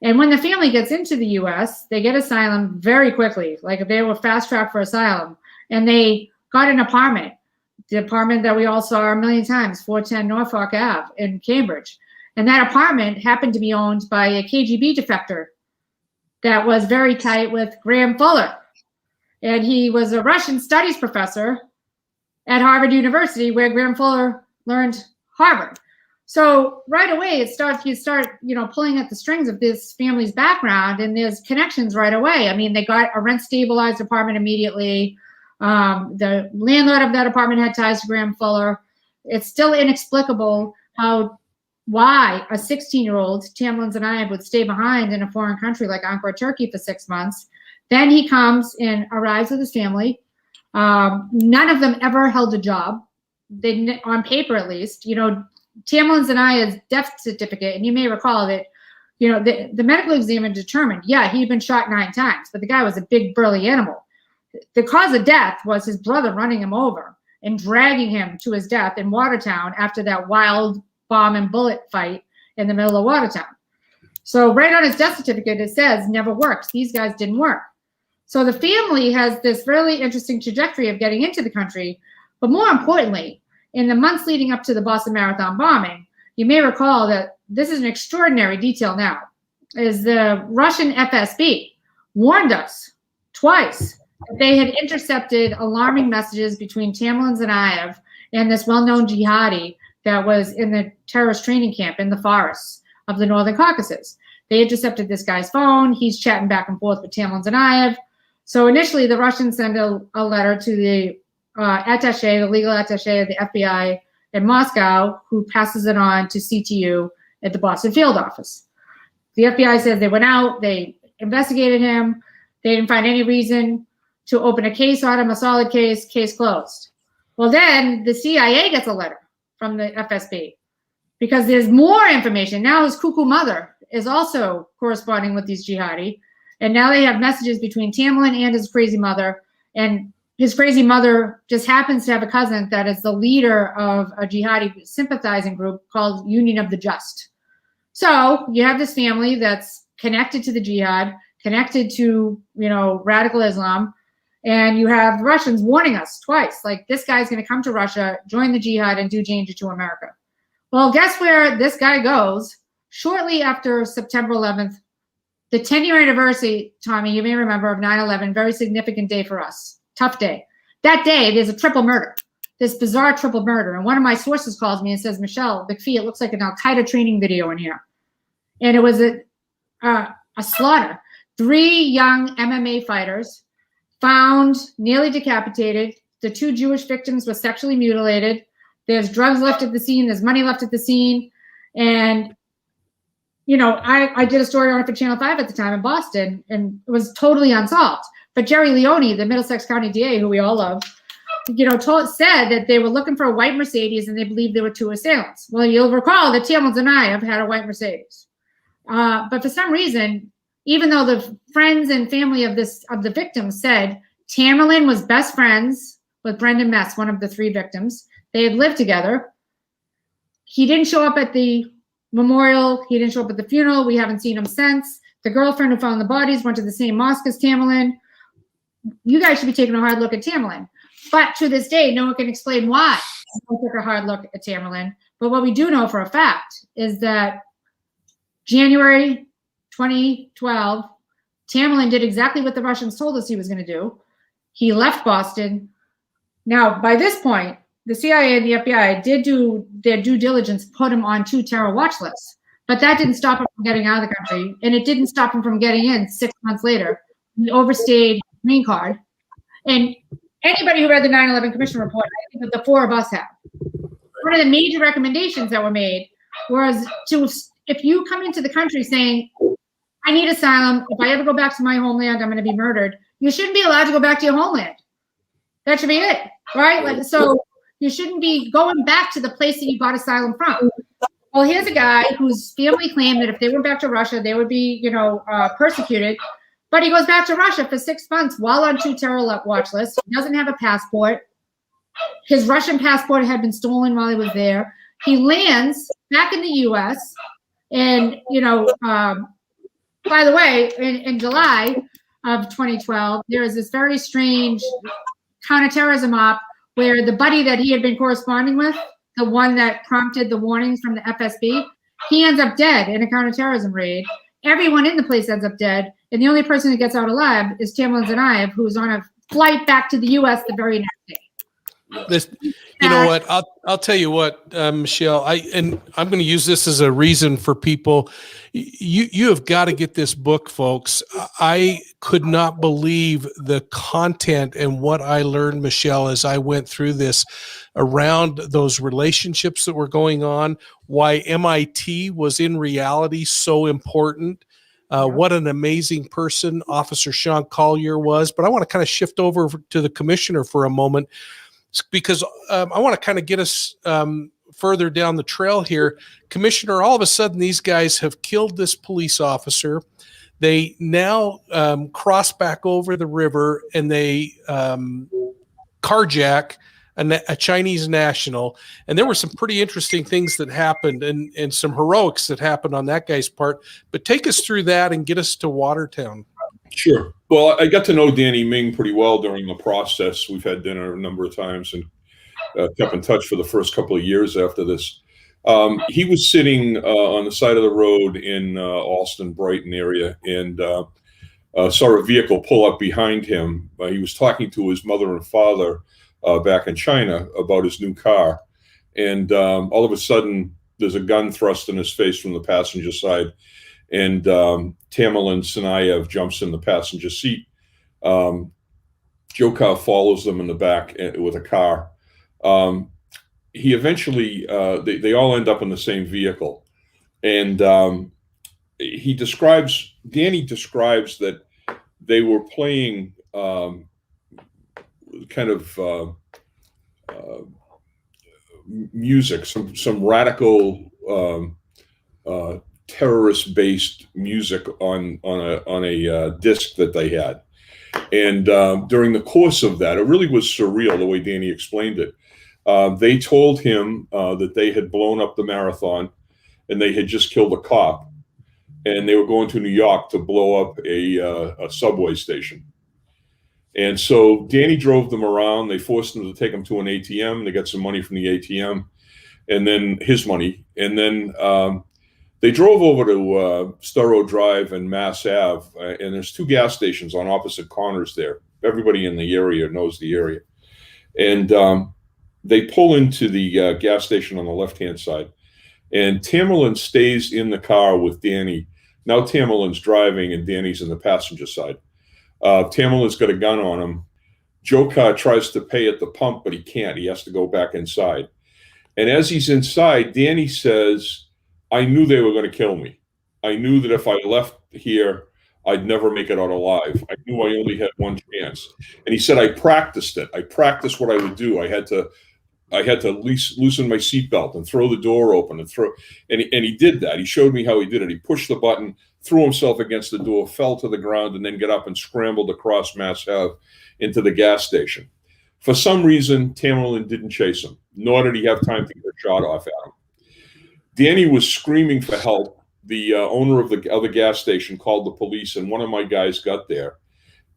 And when the family gets into the U.S., they get asylum very quickly. Like, they were fast-tracked for asylum. And they got an apartment, the apartment that we all saw a million times, 410 Norfolk Ave in Cambridge. And that apartment happened to be owned by a KGB defector that was very tight with Graham Fuller. And he was a Russian studies professor at Harvard University, where Graham Fuller learned Harvard. So right away, you start pulling at the strings of this family's background, and there's connections right away. I mean, they got a rent stabilized apartment immediately. The landlord of that apartment had ties to Graham Fuller. It's still inexplicable why a 16-year-old, Tamlin Tsarnaev, would stay behind in a foreign country like Ankara, Turkey for 6 months. Then he comes and arrives with his family. None of them ever held a job. They, on paper at least, Tamlin Tsarnaev's death certificate, and you may recall that, you know, the medical examiner determined, yeah, he'd been shot 9 times, but the guy was a big burly animal. The cause of death was his brother running him over and dragging him to his death in Watertown after that wild bomb and bullet fight in the middle of Watertown. So right on his death certificate, it says never worked. These guys didn't work. So the family has this really interesting trajectory of getting into the country. But more importantly, in the months leading up to the Boston Marathon bombing, you may recall that this is an extraordinary detail now, is the Russian FSB warned us twice that they had intercepted alarming messages between Tamlin Tsarnaev and this well-known jihadi that was in the terrorist training camp in the forests of the Northern Caucasus. They intercepted this guy's phone. He's chatting back and forth with Tamlin Tsarnaev. So initially, the Russians send a letter to the attaché, the legal attaché of the FBI in Moscow, who passes it on to CTU at the Boston field office. The FBI says they went out, they investigated him, they didn't find any reason to open a case on him, a solid case closed. Well, then the CIA gets a letter from the FSB because there's more information. Now his cuckoo mother is also corresponding with these jihadi. And now they have messages between Tamlin and his crazy mother. And his crazy mother just happens to have a cousin that is the leader of a jihadi sympathizing group called Union of the Just. So you have this family that's connected to the jihad, connected to, you know, radical Islam. And you have the Russians warning us twice, like, this guy's going to come to Russia, join the jihad, and do danger to America. Well, guess where this guy goes? Shortly after September 11th, the 10-year anniversary, Tommy, you may remember, of 9/11, very significant day for us. Tough day. That day, there's a triple murder, this bizarre triple murder. And one of my sources calls me and says, Michele McPhee, it looks like an Al-Qaeda training video in here. And it was a slaughter. 3 young MMA fighters found nearly decapitated. The 2 Jewish victims were sexually mutilated. There's drugs left at the scene. There's money left at the scene. And, you know, I did a story on it for Channel 5 at the time in Boston, and it was totally unsolved. But Jerry Leone, the Middlesex County DA, who we all love, you know, said that they were looking for a white Mercedes and they believed there were 2 assailants. Well, you'll recall that Tamlin Tsarnaev had a white Mercedes. But for some reason, even though the friends and family of the victims said Tamlin was best friends with Brendan Mess, one of the 3 victims, they had lived together, he didn't show up at the memorial. He didn't show up at the funeral. We haven't seen him since. The girlfriend who found the bodies went to the same mosque as Tamlin. You guys should be taking a hard look at Tamlin. But to this day, no one can explain why we took a hard look at Tamlin. But what we do know for a fact is that January 2012, Tamlin did exactly what the Russians told us he was going to do. He left Boston. Now, by this point, the CIA and the FBI did do their due diligence, put him on 2 terror watch lists. But that didn't stop him from getting out of the country. And it didn't stop him from getting in 6 months later. He overstayed his green card. And anybody who read the 9/11 Commission report, I think that the 4 of us have. One of the major recommendations that were made was to, if you come into the country saying, I need asylum, if I ever go back to my homeland, I'm going to be murdered, you shouldn't be allowed to go back to your homeland. That should be it, right? Like, so you shouldn't be going back to the place that you got asylum from. Well, here's a guy whose family claimed that if they went back to Russia, they would be, you know, persecuted. But he goes back to Russia for 6 months while on 2 terror watch lists. He doesn't have a passport. His Russian passport had been stolen while he was there. He lands back in the U.S. And, you know, by the way, in July of 2012, there is this very strange counterterrorism op where the buddy that he had been corresponding with, the one that prompted the warnings from the FSB, he ends up dead in a counterterrorism raid. Everyone in the place ends up dead. And the only person who gets out alive is Tamlin Tsarnaev, who's on a flight back to the U.S. the very next day. This, you know what? I'll tell you what, Michele. I'm going to use this as a reason for people. You have got to get this book, folks. I could not believe the content and what I learned, Michele, as I went through this around those relationships that were going on. Why MIT was in reality so important. What an amazing person Officer Sean Collier was. But I want to kind of shift over to the commissioner for a moment, because I want to kind of get us further down the trail here, Commissioner, all of a sudden these guys have killed this police officer. They now cross back over the river and they carjack a Chinese national. And there were some pretty interesting things that happened and some heroics that happened on that guy's part. But take us through that and get us to Watertown. Sure. Well, I got to know Danny Ming pretty well during the process. We've had dinner a number of times and kept in touch for the first couple of years after this. He was sitting on the side of the road in Alston, Brighton area, and saw a vehicle pull up behind him. He was talking to his mother and father back in China about his new car. And all of a sudden, there's a gun thrust in his face from the passenger side. And Tamerlan Tsarnaev jumps in the passenger seat. Jokar follows them in the back with a car. He eventually, they all end up in the same vehicle. And Danny describes that they were playing kind of music, some radical terrorist-based music on a disc that they had. And during the course of that, it really was surreal the way Danny explained it. They told him that they had blown up the marathon and they had just killed a cop, and they were going to New York to blow up a subway station. And so Danny drove them around. They forced them to take them to an ATM. They got some money from the ATM, and then his money. And then they drove over to Storrow Drive and Mass Ave, and there's two gas stations on opposite corners there. Everybody in the area knows the area. And they pull into the gas station on the left-hand side, and Tamerlan stays in the car with Danny. Now Tamerlan's driving, and Danny's in the passenger side. Tamerlan's got a gun on him. Jokar tries to pay at the pump, but he can't. He has to go back inside. And as he's inside, Danny says, I knew they were going to kill me. I knew that if I left here, I'd never make it out alive. I knew I only had one chance. And he said, I practiced it. I practiced what I would do. I had to at least loosen my seatbelt and throw the door open and he did that. He showed me how he did it. He pushed the button, threw himself against the door, fell to the ground, and then got up and scrambled across Mass Ave into the gas station. For some reason, Tamerlan didn't chase him, nor did he have time to get a shot off at him. Danny was screaming for help. The owner of the other gas station called the police, and one of my guys got there.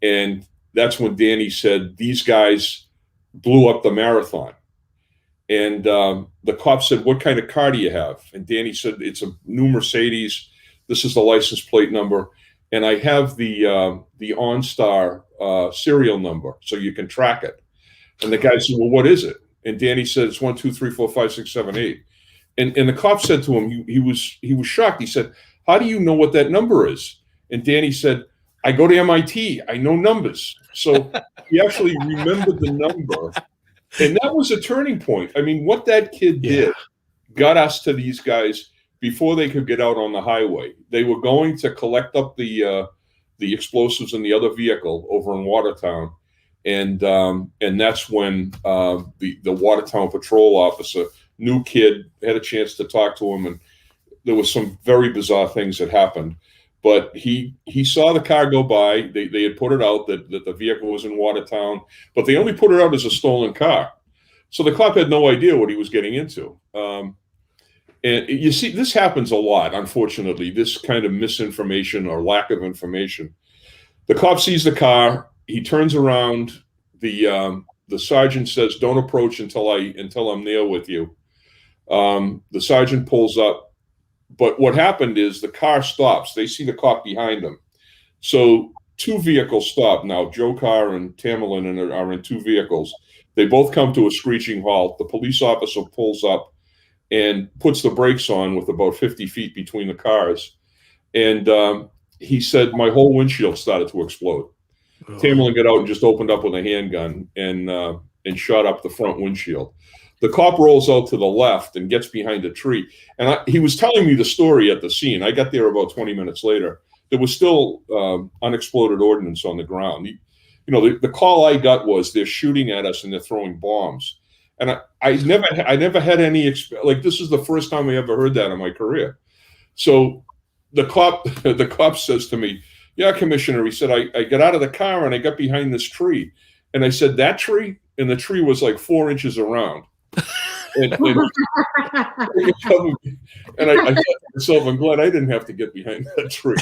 And that's when Danny said, these guys blew up the marathon. And the cop said, what kind of car do you have? And Danny said, it's a new Mercedes. This is the license plate number. And I have the OnStar serial number, so you can track it. And the guy said, well, what is it? And Danny said, it's 1, 2, 3, 4, 5, 6, 7, 8. And the cop said to him, he was shocked. He said, how do you know what that number is? And Danny said, I go to MIT. I know numbers. So he actually remembered the number. And that was a turning point. I mean, what that kid did got us to these guys before they could get out on the highway. They were going to collect up the explosives in the other vehicle over in Watertown. And that's when the Watertown patrol officer, new kid, had a chance to talk to him, and there was some very bizarre things that happened. But he saw the car go by. They had put it out that the vehicle was in Watertown, but they only put it out as a stolen car. So the cop had no idea what he was getting into. And you see, this happens a lot, unfortunately, this kind of misinformation or lack of information. The cop sees the car. He turns around. The sergeant says, don't approach until I'm there with you. The sergeant pulls up. But what happened is the car stops. They see the cop behind them. So two vehicles stop. Now, Jokar and Tamerlan are in two vehicles. They both come to a screeching halt. The police officer pulls up and puts the brakes on with about 50 feet between the cars. And he said, my whole windshield started to explode. Oh. Tamerlan got out and just opened up with a handgun and shot up the front windshield. The cop rolls out to the left and gets behind a tree. And he was telling me the story at the scene. I got there about 20 minutes later. There was still unexploded ordnance on the ground. The call I got was they're shooting at us and they're throwing bombs. And I never had any like, this is the first time I ever heard that in my career. So the cop says to me, "Yeah, Commissioner," he said, I got out of the car and I got behind this tree. And I said, "That tree?" And the tree was like 4 inches around. And I thought to myself, I'm glad I didn't have to get behind that tree.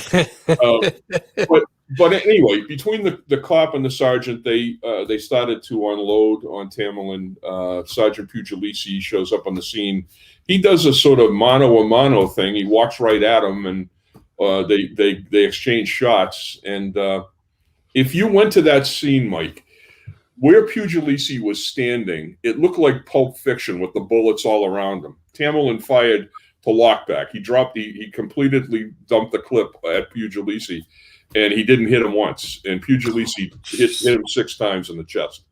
But anyway, between the cop and the sergeant, they started to unload on Tamerlan. Sergeant Puglisi shows up on the scene. He does a sort of mano-a-mano thing. He walks right at him, and they exchange shots. And if you went to that scene, Mike, where Puglisi was standing, it looked like Pulp Fiction with the bullets all around him. Tamerlan fired to lockback. He completely dumped the clip at Puglisi, and he didn't hit him once. And Puglisi hit him 6 times in the chest.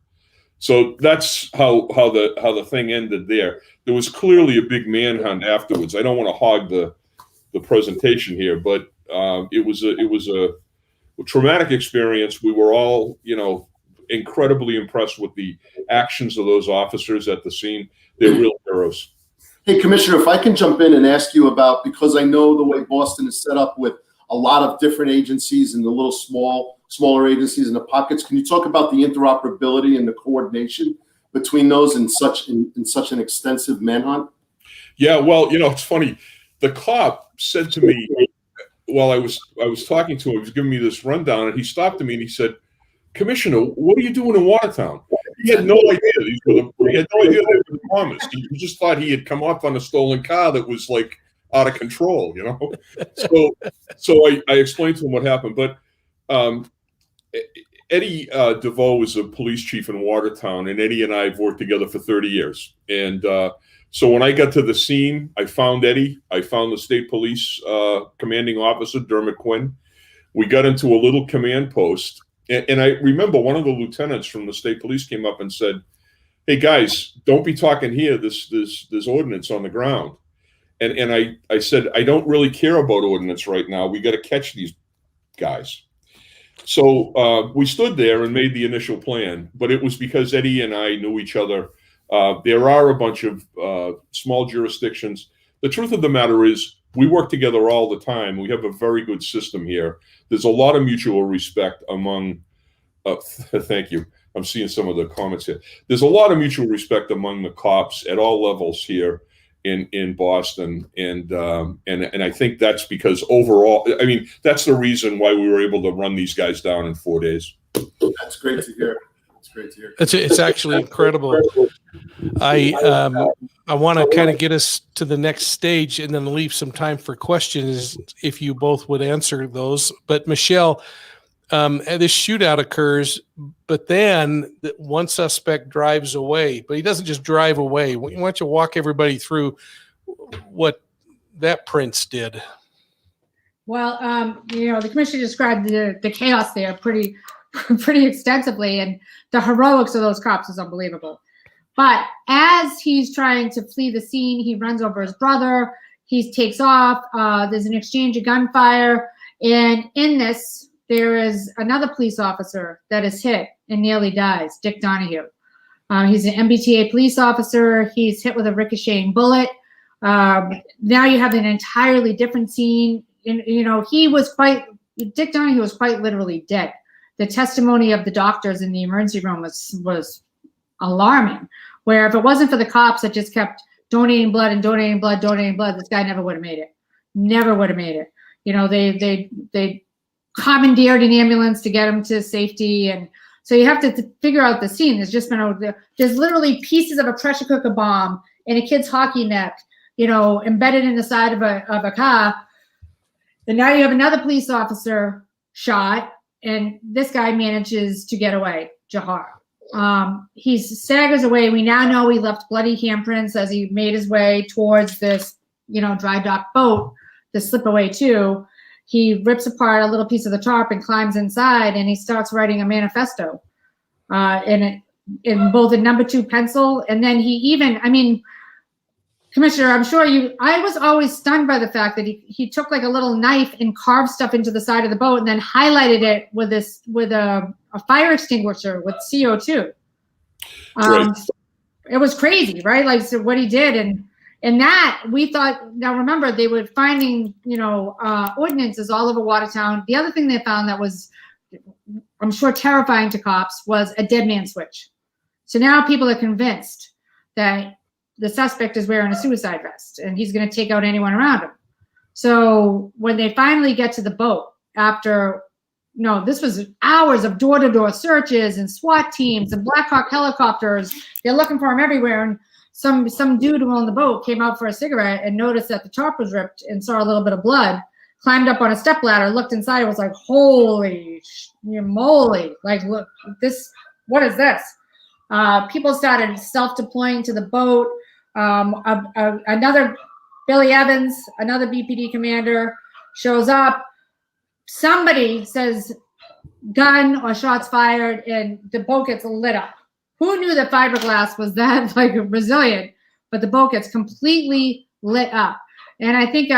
So that's how the thing ended there. There was clearly a big manhunt afterwards. I don't want to hog the presentation here, but it was a traumatic experience. We were all, incredibly impressed with the actions of those officers at the scene. They're real heroes. Hey, Commissioner, if I can jump in and ask you about, because I know the way Boston is set up with a lot of different agencies and the little smaller agencies in the pockets, can you talk about the interoperability and the coordination between those in such an extensive manhunt? Yeah, well, it's funny. The cop said to me while I was talking to him, he was giving me this rundown, and he stopped to me and he said, "Commissioner, what are you doing in Watertown?" He had no idea. He had no idea they were the bombers. He just thought he had come up on a stolen car that was like out of control, So I explained to him what happened. But Eddie DeVoe was a police chief in Watertown, and Eddie and I have worked together for 30 years. And so when I got to the scene, I found Eddie. I found the state police commanding officer, Dermot Quinn. We got into a little command post. And I remember one of the lieutenants from the state police came up and said, "Hey guys, don't be talking here. There's ordnance on the ground." And I said, "I don't really care about ordnance right now. We got to catch these guys." So we stood there and made the initial plan, but it was because Eddie and I knew each other. There are a bunch of small jurisdictions. The truth of the matter is, we work together all the time. We have a very good system here. There's a lot of mutual respect among, thank you. I'm seeing some of the comments here. There's a lot of mutual respect among the cops at all levels here in Boston. And I think that's because overall, that's the reason why we were able to run these guys down in 4 days. That's great to hear. It's actually incredible. I want to kind of get us to the next stage and then leave some time for questions if you both would answer those. But Michele, this shootout occurs, but then one suspect drives away, but he doesn't just drive away. Why don't you walk everybody through what that Prince did? Well, the commissioner described the chaos there pretty extensively, and the heroics of those cops is unbelievable. But as he's trying to flee the scene, he runs over his brother. He takes off. There's an exchange of gunfire. And in this, there is another police officer that is hit and nearly dies, Dick Donahue. He's an MBTA police officer. He's hit with a ricocheting bullet. Now you have an entirely different scene. And, Dick Donahue was quite literally dead. The testimony of the doctors in the emergency room was alarming, where if it wasn't for the cops that just kept donating blood, this guy never would have made it. They commandeered an ambulance to get him to safety. And so you have to figure out the scene. There's literally pieces of a pressure cooker bomb in a kid's hockey neck, embedded in the side of a car. And now you have another police officer shot, and this guy manages to get away, Jahar. He staggers away. We now know he left bloody handprints as he made his way towards this, dry dock boat to slip away to. He rips apart a little piece of the tarp and climbs inside, and he starts writing a manifesto in both a number 2 pencil. And then he even, Commissioner, I'm sure I was always stunned by the fact that he took like a little knife and carved stuff into the side of the boat and then highlighted it with a fire extinguisher with CO2. Right. it was crazy, right? Like, so what he did, and that we thought. Now remember, they were finding, you know, ordinances all over Watertown. The other thing they found that was, I'm sure, terrifying to cops was a dead man switch. So now people are convinced that the suspect is wearing a suicide vest and he's going to take out anyone around him. So when they finally get to the boat, after, no, this was hours of door-to-door searches and SWAT teams and Black Hawk helicopters, they're looking for him everywhere. And some dude who owned the boat came out for a cigarette and noticed that the top was ripped and saw a little bit of blood, climbed up on a stepladder, looked inside, and was like, holy moly, like, look, this, what is this? People started self-deploying to the boat. Another Billy Evans, another BPD commander, shows up. Somebody says gun or shots fired, and the boat gets lit up. Who knew that fiberglass was that like resilient? But the boat gets completely lit up. And I think,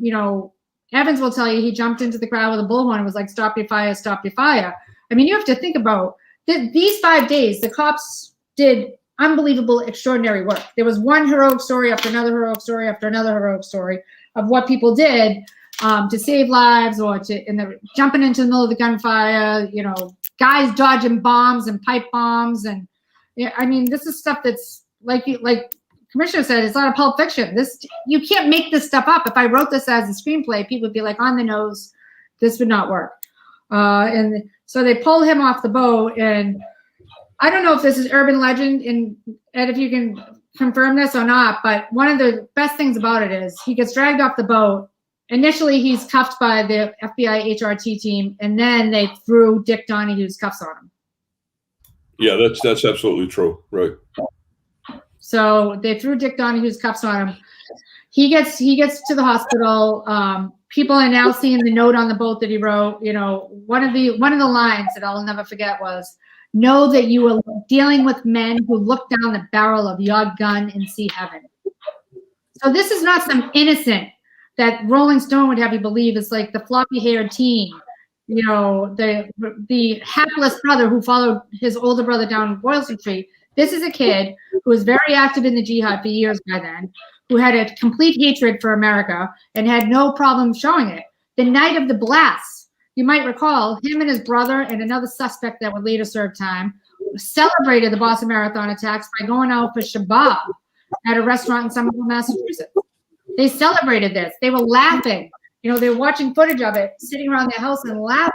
you know, Evans will tell you he jumped into the crowd with a bullhorn and was like, "Stop your fire, stop your fire." I mean, you have to think about these 5 days. The cops did unbelievable, extraordinary work. There was one heroic story after another heroic story after another heroic story of what people did to save lives, or to jumping into the middle of the gunfire. You know, guys dodging bombs and pipe bombs, and I mean, this is stuff that's like Commissioner said, it's not a Pulp Fiction. This, you can't make this stuff up. If I wrote this as a screenplay, people would be like, on the nose, this would not work. And so they pull him off the boat, and I don't know if this is urban legend, and if you can confirm this or not, but one of the best things about it is he gets dragged off the boat. Initially, he's cuffed by the FBI HRT team, and then they threw Dick Donahue's cuffs on him. Yeah, that's absolutely true. Right. So they threw Dick Donahue's cuffs on him. He gets to the hospital. People are now seeing the note on the boat that he wrote. You know, one of the lines that I'll never forget was, "Know that you are dealing with men who look down the barrel of your gun and see heaven." So this is not some innocent that Rolling Stone would have you believe is like the floppy-haired teen, you know, the hapless brother who followed his older brother down Boylston Street. This is a kid who was very active in the jihad for years by then, who had a complete hatred for America and had no problem showing it. The night of the blast, you might recall, him and his brother and another suspect that would later serve time celebrated the Boston Marathon attacks by going out for shabab at a restaurant in Somerville, Massachusetts. They celebrated this. They were laughing. You know, they were watching footage of it, sitting around their house and laughing.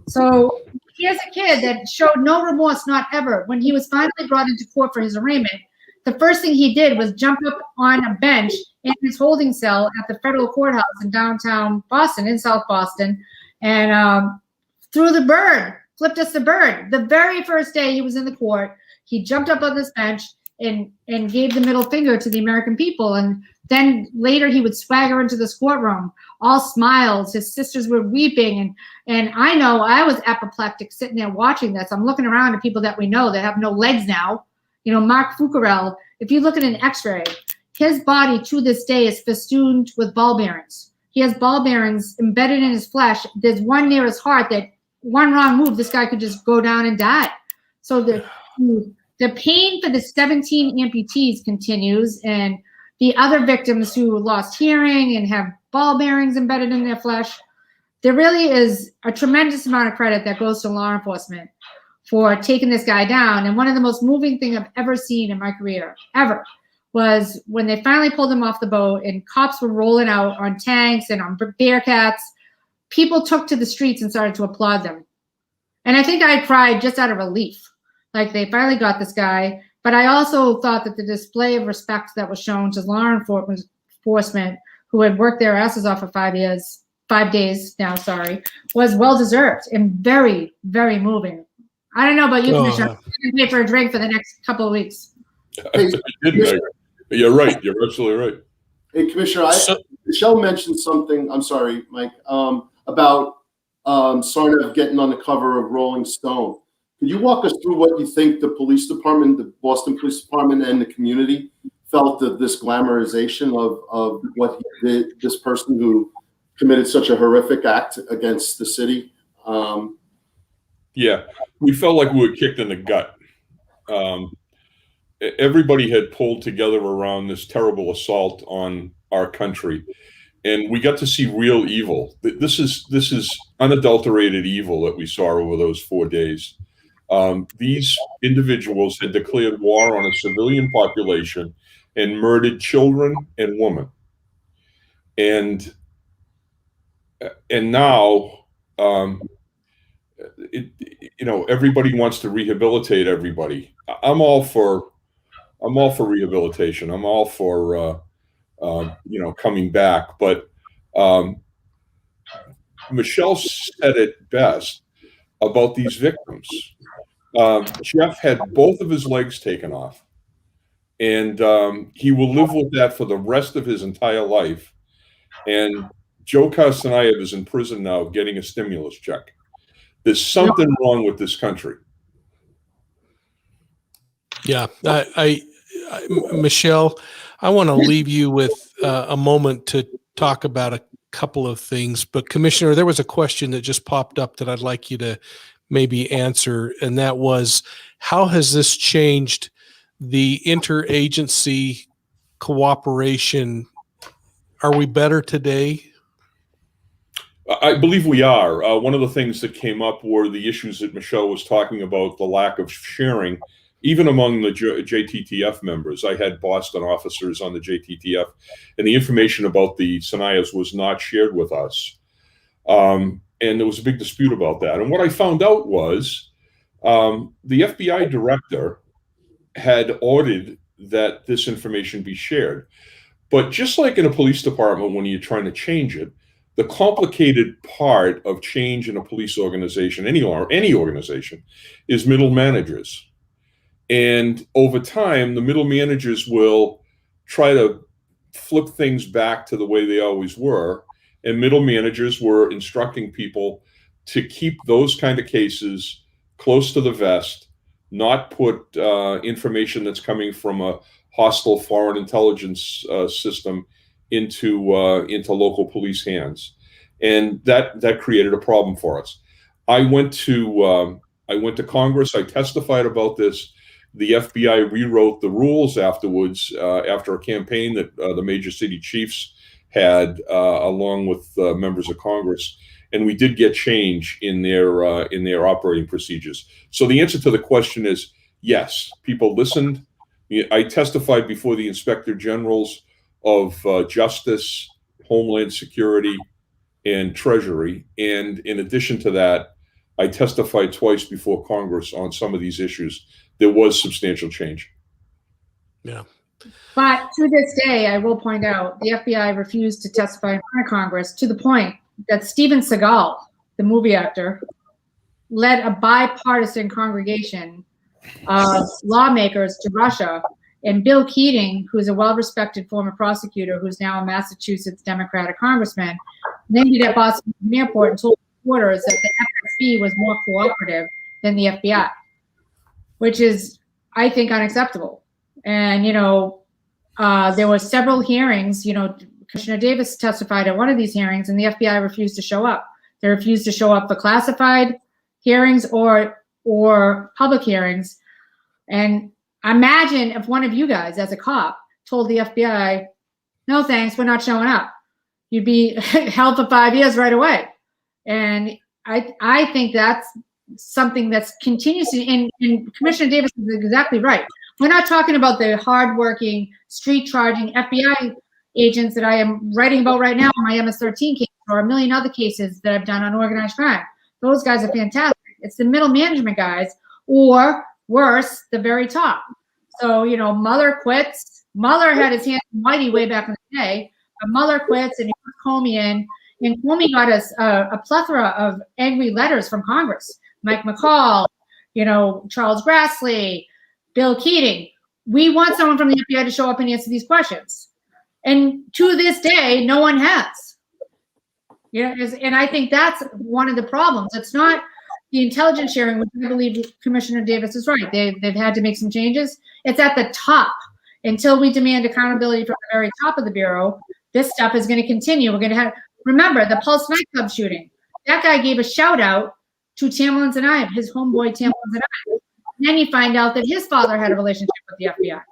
So here's a kid that showed no remorse, not ever. When he was finally brought into court for his arraignment, the first thing he did was jump up on a bench in his holding cell at the federal courthouse in downtown Boston, in South Boston, and threw the bird, flipped us the bird. The very first day he was in the court, he jumped up on this bench and gave the middle finger to the American people. And then later he would swagger into this courtroom, all smiles. His sisters were weeping. And I know I was apoplectic sitting there watching this. I'm looking around at people that we know that have no legs now. You know, Mark Fucarell, if you look at an x-ray, his body to this day is festooned with ball bearings. He has ball bearings embedded in his flesh. There's one near his heart that one wrong move, this guy could just go down and die. So the pain for the 17 amputees continues, and the other victims who lost hearing and have ball bearings embedded in their flesh. There really is a tremendous amount of credit that goes to law enforcement for taking this guy down. And one of the most moving things I've ever seen in my career, ever, was when they finally pulled him off the boat and cops were rolling out on tanks and on Bearcats. People took to the streets and started to applaud them. And I think I cried just out of relief. Like, they finally got this guy. But I also thought that the display of respect that was shown to law enforcement who had worked their asses off for 5 days now, was well-deserved and very, very moving. I don't know about you, Commissioner. I'm going to pay for a drink for the next couple of weeks. You're right. You're absolutely right. Hey, Commissioner, Michelle mentioned something, I'm sorry, Mike, about Tsarnaev getting on the cover of Rolling Stone. Could you walk us through what you think the police department, the Boston Police Department, and the community felt of this glamorization of what he did, this person who committed such a horrific act against the city? Yeah, we felt like we were kicked in the gut. everybody had pulled together around this terrible assault on our country, and we got to see real evil. This is unadulterated evil that we saw over those 4 days. These individuals had declared war on a civilian population and murdered children and women. And now, everybody wants to rehabilitate everybody. I'm all for rehabilitation. I'm all for, coming back. But Michele said it best about these victims. Jeff had both of his legs taken off, and he will live with that for the rest of his entire life. And Joe Tsarnaev is in prison now getting a stimulus check. There's something wrong with this country. Yeah. Michele, I want to leave you with a moment to talk about a couple of things. But Commissioner, there was a question that just popped up that I'd like you to maybe answer. And that was, how has this changed the interagency cooperation? Are we better today? I believe we are. One of the things that came up were the issues that Michele was talking about, the lack of sharing, even among the JTTF members. I had Boston officers on the JTTF, and the information about the Tsarnaevs was not shared with us. And there was a big dispute about that. And what I found out was the FBI director had ordered that this information be shared. But just like in a police department, when you're trying to change it, the complicated part of change in a police organization, any organization, is middle managers. And over time, the middle managers will try to flip things back to the way they always were. And middle managers were instructing people to keep those kind of cases close to the vest, not put information that's coming from a hostile foreign intelligence system into local police hands, and that created a problem for us. I went to Congress. I testified about this. The FBI rewrote the rules afterwards, after a campaign that the major city chiefs had, along with members of Congress, and we did get change in their operating procedures. So the answer to the question is yes. People listened. I testified before the Inspector Generals of Justice, Homeland Security, and Treasury. And in addition to that, I testified twice before Congress on some of these issues. There was substantial change. Yeah. But to this day, I will point out, the FBI refused to testify in front of Congress, to the point that Steven Seagal, the movie actor, led a bipartisan congregation of lawmakers to Russia. And Bill Keating, who's a well-respected former prosecutor, who's now a Massachusetts Democratic congressman, landed at Boston Airport and told reporters that the FSB was more cooperative than the FBI, which is, I think, unacceptable. And, there were several hearings. Commissioner Davis testified at one of these hearings, and the FBI refused to show up. They refused to show up for classified hearings or public hearings. And imagine if one of you guys, as a cop, told the FBI, no thanks, we're not showing up. You'd be held for 5 years right away. And I think that's something that's continues to, and Commissioner Davis is exactly right. We're not talking about the hardworking, street-charging FBI agents that I am writing about right now in my MS-13 case, or a million other cases that I've done on organized crime. Those guys are fantastic. It's the middle management guys, or worse, the very top. So, Mueller quits. Mueller had his hand in Whitey way back in the day. Mueller quits, and he puts Comey in. And Comey got us a plethora of angry letters from Congress. Mike McCall, Charles Grassley, Bill Keating. We want someone from the FBI to show up and answer these questions. And to this day, no one has. And I think that's one of the problems. It's not the intelligence sharing, which I believe Commissioner Davis is right. They've had to make some changes. It's at the top. Until we demand accountability from the very top of the Bureau, this stuff is going to continue. We're going to have, remember, the Pulse nightclub shooting. That guy gave a shout out to Tamlin Tsarnaev, his homeboy Tamlin Tsarnaev. then you find out that his father had a relationship with the FBI.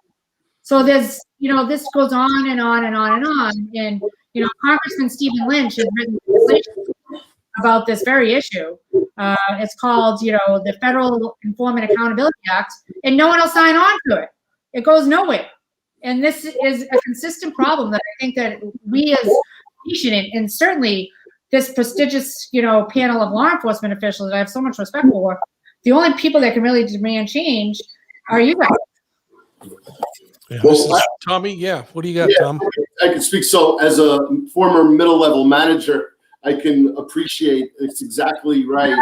So there's, this goes on and on and on and on. And, Congressman Stephen Lynch has written legislation about this very issue. It's called, the Federal Informant Accountability Act, and no one will sign on to it. It goes nowhere. And this is a consistent problem that I think that we as a nation, and certainly this prestigious, panel of law enforcement officials that I have so much respect for, the only people that can really demand change are you guys. Yeah, Well, Tommy, what do you got, Tom? I can speak. So as a former middle-level manager, I can appreciate it's exactly right.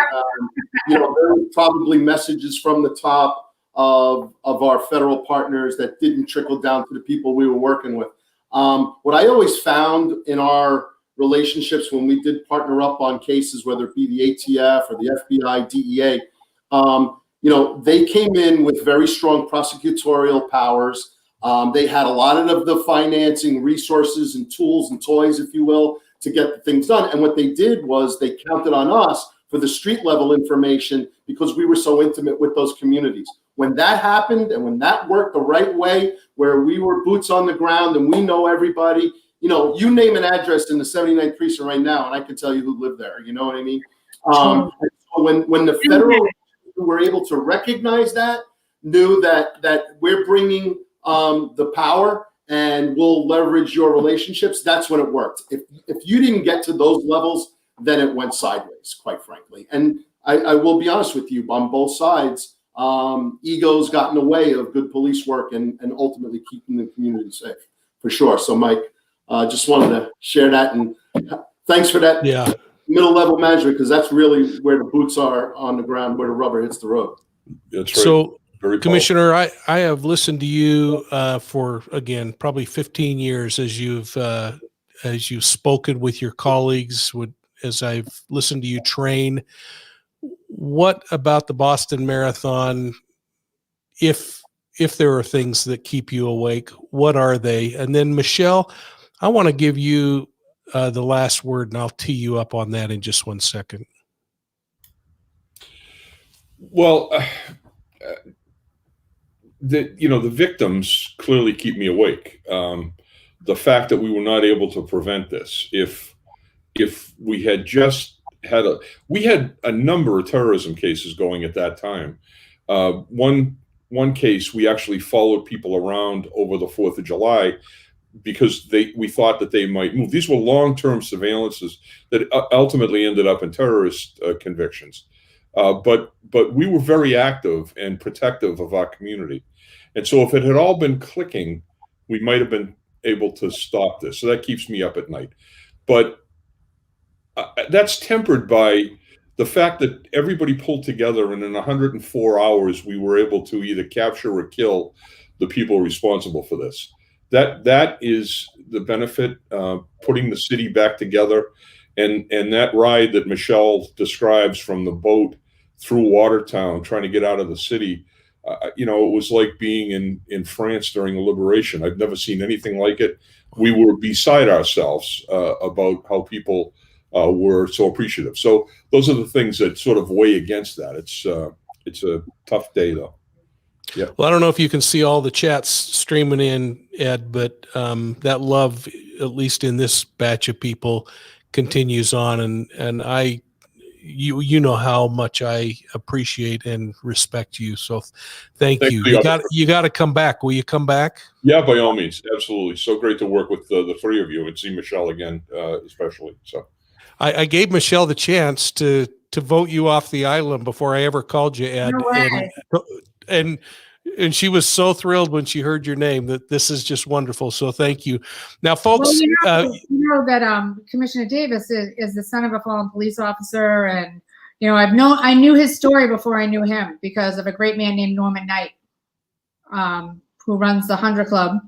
There were probably messages from the top of our federal partners that didn't trickle down to the people we were working with. What I always found in our relationships when we did partner up on cases, whether it be the ATF or the FBI, DEA, they came in with very strong prosecutorial powers. They had a lot of the financing resources and tools and toys, if you will, to get the things done. And what they did was they counted on us for the street level information because we were so intimate with those communities. When that happened and when that worked the right way, where we were boots on the ground and we know everybody, you name an address in the 79th precinct right now, and I can tell you who lived there. You know what I mean? So when the federal were able to recognize that, knew that we're bringing the power and we'll leverage your relationships, that's when it worked. If you didn't get to those levels, then it went sideways, quite frankly. And I will be honest with you, on both sides, egos got in the way of good police work and ultimately keeping the community safe, for sure. So, Mike, just wanted to share that, and thanks for that. Yeah. Middle-level management, because that's really where the boots are on the ground, where the rubber hits the road. That's right. So, Very Commissioner, I have listened to you for, again, probably 15 years as you've spoken with your colleagues, as I've listened to you train. What about the Boston Marathon, if there are things that keep you awake, what are they? And then, Michele, I want to give you the last word, and I'll tee you up on that in just 1 second. Well, the victims clearly keep me awake. The fact that we were not able to prevent this, if we had just we had a number of terrorism cases going at that time. One case, we actually followed people around over the 4th of July because we thought that they might move. These were long-term surveillances that ultimately ended up in terrorist convictions. But we were very active and protective of our community. And so if it had all been clicking, we might have been able to stop this. So that keeps me up at night. But that's tempered by the fact that everybody pulled together, and in 104 hours, we were able to either capture or kill the people responsible for this. That is the benefit, putting the city back together. And that ride that Michele describes from the boat through Watertown, trying to get out of the city, it was like being in France during the liberation. I've never seen anything like it. We were beside ourselves about how people were so appreciative. So those are the things that sort of weigh against that. It's a tough day, though. Yeah. Well, I don't know if you can see all the chats streaming in, Ed, but that love, at least in this batch of people, continues on, and you know how much I appreciate and respect you. So thank you. You got to come back. Will you come back? Yeah, by all means, absolutely. So great to work with the three of you and see Michele again, especially. So I gave Michele the chance to vote you off the island before I ever called you, Ed. No way. And she was so thrilled when she heard your name. That this is just wonderful. So thank you. Now, folks, well, you know that Commissioner Davis is the son of a fallen police officer, and I knew his story before I knew him because of a great man named Norman Knight, who runs the 100 Club.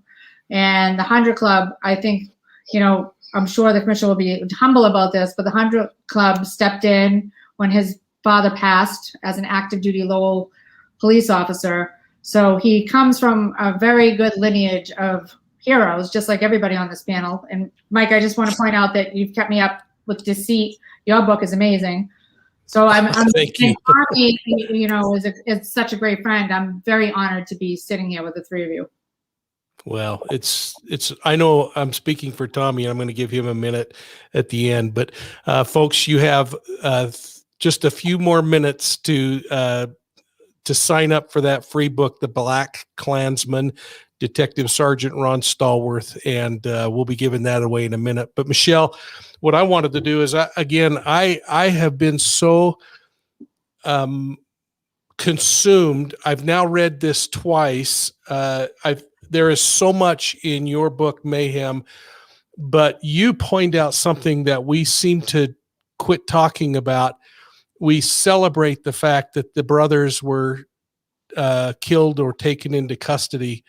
And the 100 Club, I think, I'm sure the commissioner will be humble about this, but the 100 Club stepped in when his father passed as an active duty Lowell police officer. So he comes from a very good lineage of heroes, just like everybody on this panel. And Mike, I just want to point out that you've kept me up with Deceit. Your book is amazing. So I'm Thank you. Tommy, you know, is such a great friend. I'm very honored to be sitting here with the three of you. Well, I know I'm speaking for Tommy. I'm going to give him a minute at the end, but folks, you have just a few more minutes to sign up for that free book, The Black Klansman, Detective Sergeant Ron Stallworth, and we'll be giving that away in a minute. But Michele, what I wanted to do is, I have been so consumed. I've now read this twice. There is so much in your book, Mayhem, but you point out something that we seem to quit talking about. We celebrate the fact that the brothers were killed or taken into custody,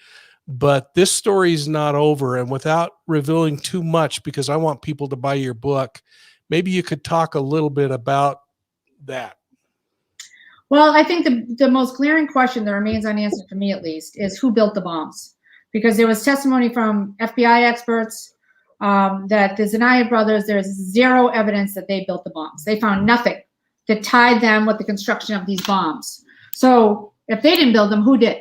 but this story is not over. And without revealing too much, because I want people to buy your book, maybe you could talk a little bit about that. Well, I think the most glaring question that remains unanswered for me, at least, is who built the bombs? Because there was testimony from FBI experts that the Tsarnaev brothers, there's zero evidence that they built the bombs. They found nothing that tied them with the construction of these bombs. So if they didn't build them, who did?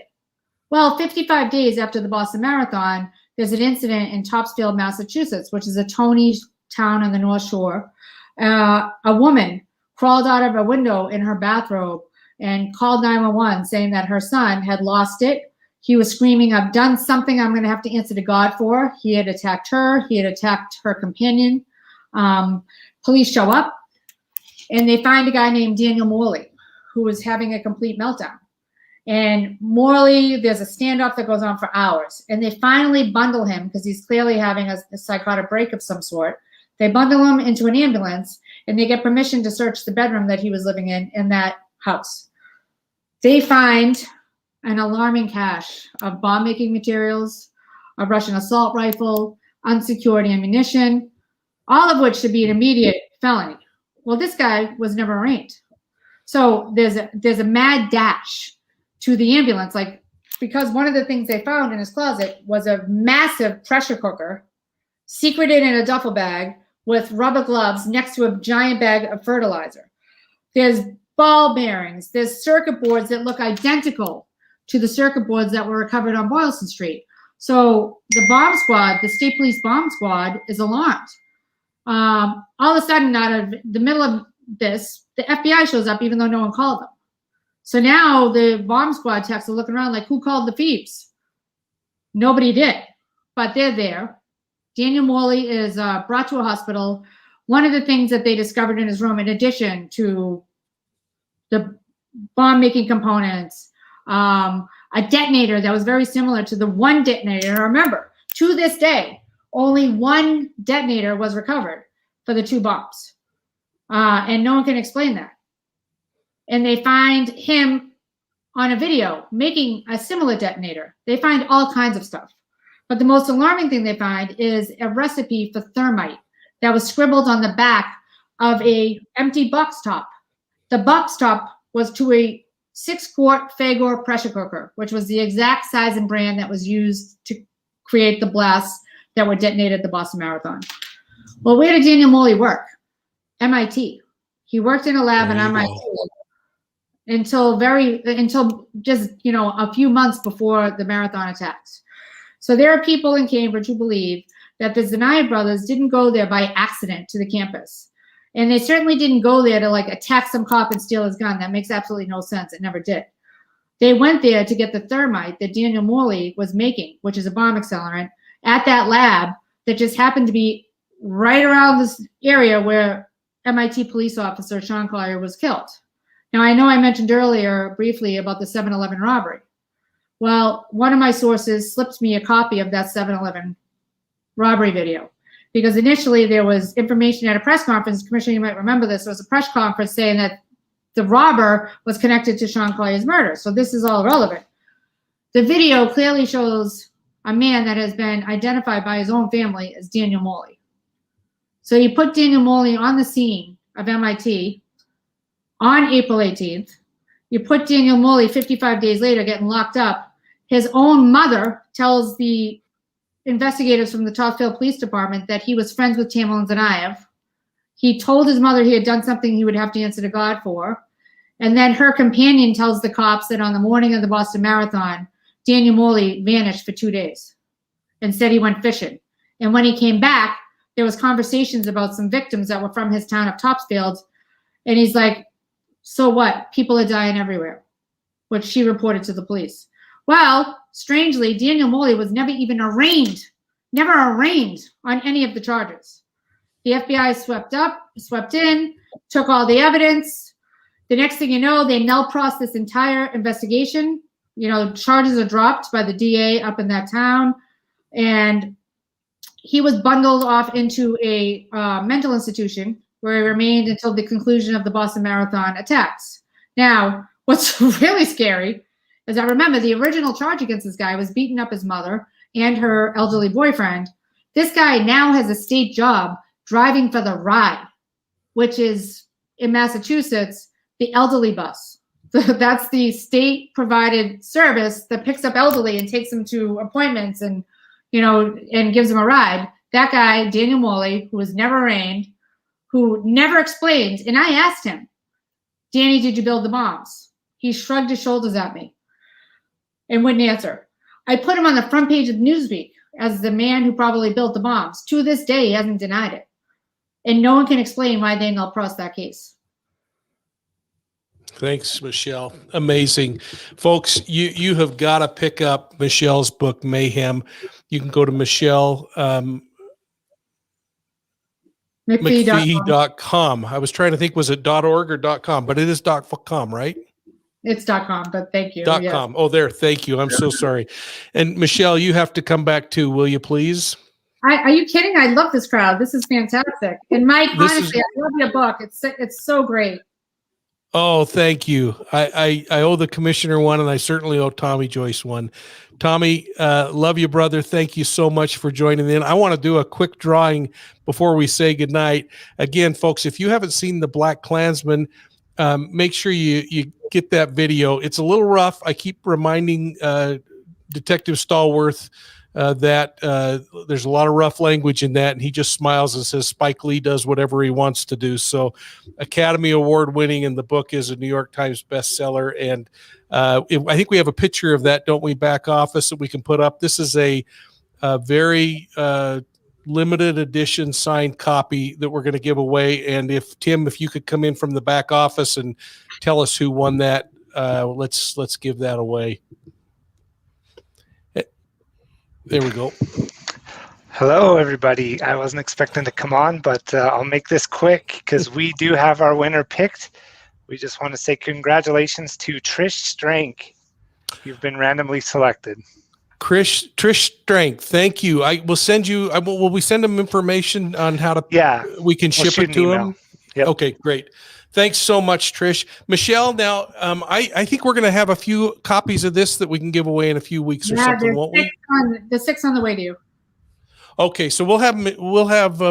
Well, 55 days after the Boston Marathon, there's an incident in Topsfield, Massachusetts, which is a tony town on the North Shore. A woman crawled out of a window in her bathrobe and called 911 saying that her son had lost it. He was screaming, "I've done something I'm going to have to answer to God for." He had attacked her. He had attacked her companion. Police show up, and they find a guy named Daniel Morley, who was having a complete meltdown. And Morley, there's a standoff that goes on for hours. And they finally bundle him, because he's clearly having a psychotic break of some sort. They bundle him into an ambulance, and they get permission to search the bedroom that he was living in that house. They find an alarming cache of bomb-making materials, a Russian assault rifle, unsecured ammunition, all of which should be an immediate felony. Well, this guy was never arraigned. So there's a mad dash to the ambulance, because one of the things they found in his closet was a massive pressure cooker secreted in a duffel bag with rubber gloves next to a giant bag of fertilizer. There's ball bearings, there's circuit boards that look identical to the circuit boards that were recovered on Boylston Street. So the bomb squad, the state police bomb squad, is alarmed. All of a sudden, out of the middle of this, the FBI shows up even though no one called them. So now the bomb squad techs are looking around like, who called the thieves? Nobody did, but they're there. Daniel Morley is brought to a hospital. One of the things that they discovered in his room, in addition to the bomb-making components, a detonator that was very similar to the one detonator. Remember, to this day, only one detonator was recovered for the two bombs. And no one can explain that. And they find him on a video making a similar detonator. They find all kinds of stuff. But the most alarming thing they find is a recipe for thermite that was scribbled on the back of a empty box top. The box top was to a 6-quart Fagor pressure cooker, which was the exact size and brand that was used to create the blasts that were detonated at the Boston Marathon. Well, where did Daniel Morley work? MIT. He worked in a lab at MIT until just, a few months before the marathon attacks. So there are people in Cambridge who believe that the Tsarnaev brothers didn't go there by accident to the campus. And they certainly didn't go there to attack some cop and steal his gun. That makes absolutely no sense. It never did. They went there to get the thermite that Daniel Morley was making, which is a bomb accelerant, at that lab that just happened to be right around this area where MIT police officer Sean Collier was killed. Now, I know I mentioned earlier briefly about the 7-Eleven robbery. Well, one of my sources slipped me a copy of that 7-Eleven robbery video, because initially there was information at a press conference. Commissioner, you might remember this. There was a press conference saying that the robber was connected to Sean Collier's murder. So this is all irrelevant. The video clearly shows a man that has been identified by his own family as Daniel Morley. So you put Daniel Morley on the scene of MIT on April 18th. You put Daniel Morley 55 days later getting locked up. His own mother tells the investigators from the Topsfield Police Department that he was friends with Tamerlan Tsarnaev. He told his mother he had done something he would have to answer to God for. And then her companion tells the cops that on the morning of the Boston Marathon, Daniel Morley vanished for 2 days and said he went fishing. And when he came back, there was conversations about some victims that were from his town of Topsfield. And he's like, so what? People are dying everywhere, which she reported to the police. Well, strangely, Daniel Morley was never even arraigned on any of the charges. The FBI swept in, took all the evidence. The next thing you know, they null-prossed this entire investigation. You know, charges are dropped by the DA up in that town. And he was bundled off into a mental institution where he remained until the conclusion of the Boston Marathon attacks. Now, what's really scary is I remember the original charge against this guy was beating up his mother and her elderly boyfriend. This guy now has a state job driving for the RIDE, which is in Massachusetts, the elderly bus. That's the state provided service that picks up elderly and takes them to appointments and, you know, and gives them a ride. That guy, Daniel Morley, who was never arraigned, who never explained. And I asked him, Danny, did you build the bombs? He shrugged his shoulders at me and wouldn't answer. I put him on the front page of Newsweek as the man who probably built the bombs. To this day, he hasn't denied it. And no one can explain why they null-prossed that case. Thanks, Michele. Amazing. Folks, you have got to pick up Michelle's book, Mayhem. You can go to Michele McPhee.com. I was trying to think, was it .org or .com? But it is .com, right? It's .com, but thank you. .com. Oh, there. Thank you. I'm so sorry. And Michele, you have to come back too, will you please? Are you kidding? I love this crowd. This is fantastic. And Mike, honestly, I love your book. It's so great. Oh, thank you. I owe the commissioner one, and I certainly owe Tommy Joyce one. Tommy, love you, brother. Thank you so much for joining in. I want to do a quick drawing before we say goodnight. Again, folks, if you haven't seen The Black Klansman, make sure you get that video. It's a little rough. I keep reminding Detective Stallworth that there's a lot of rough language in that, and he just smiles and says Spike Lee does whatever he wants to do. So Academy Award winning, and the book is a New York Times bestseller. And I think we have a picture of that, don't we, back office that we can put up. This is a very limited edition signed copy that we're going to give away. And if Tim, if you could come in from the back office and tell us who won that, let's give that away. There we go. Hello, everybody. I wasn't expecting to come on, but I'll make this quick because we do have our winner picked. We just want to say congratulations to Trish Strank. You've been randomly selected. Trish Strank, thank you. I will send you. Will we send them information on how to? Yeah, we can ship it to them. Yep. Okay, great. Thanks so much, Trish. Michele, now I think we're going to have a few copies of this that we can give away in a few weeks or something, won't we? The 6 on the way to you. Okay, so we'll have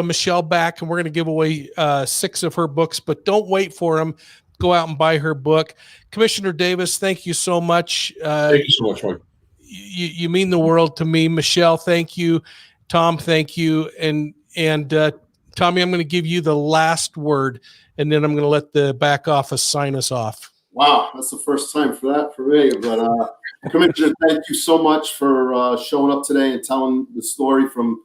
Michele back, and we're going to give away 6 of her books. But don't wait for them. Go out and buy her book. Commissioner Davis, thank you so much. Thank you so much, Mike. You mean the world to me. Michele, thank you. Tom, thank you. And Tommy, I'm going to give you the last word, and then I'm going to let the back office sign us off. Wow, that's the first time for that for me. But Commissioner, thank you so much for showing up today and telling the story from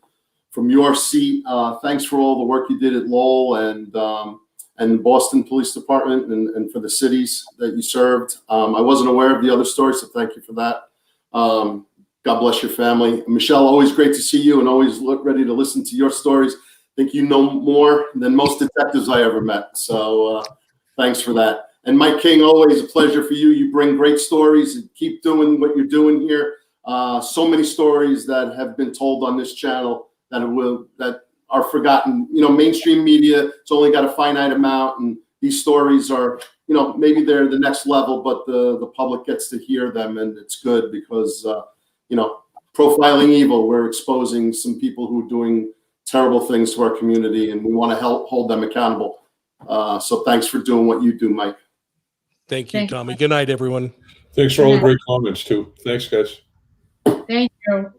your seat. Thanks for all the work you did at Lowell and the Boston Police Department and for the cities that you served. I wasn't aware of the other stories, so thank you for that. God bless your family. Michele, always great to see you and always ready to listen to your stories. I think you know more than most detectives I ever met. So thanks for that. And Mike King, always a pleasure for you. You bring great stories and keep doing what you're doing here. So many stories that have been told on this channel that are forgotten. You know, mainstream media, it's only got a finite amount, and these stories are, you know, maybe they're the next level, but the public gets to hear them, and it's good because, you know, profiling evil, we're exposing some people who are doing terrible things to our community, and we want to help hold them accountable. So thanks for doing what you do, Mike. Thank you, Tommy. Good night, everyone. Thanks for all the great comments, too. Thanks, guys. Thank you.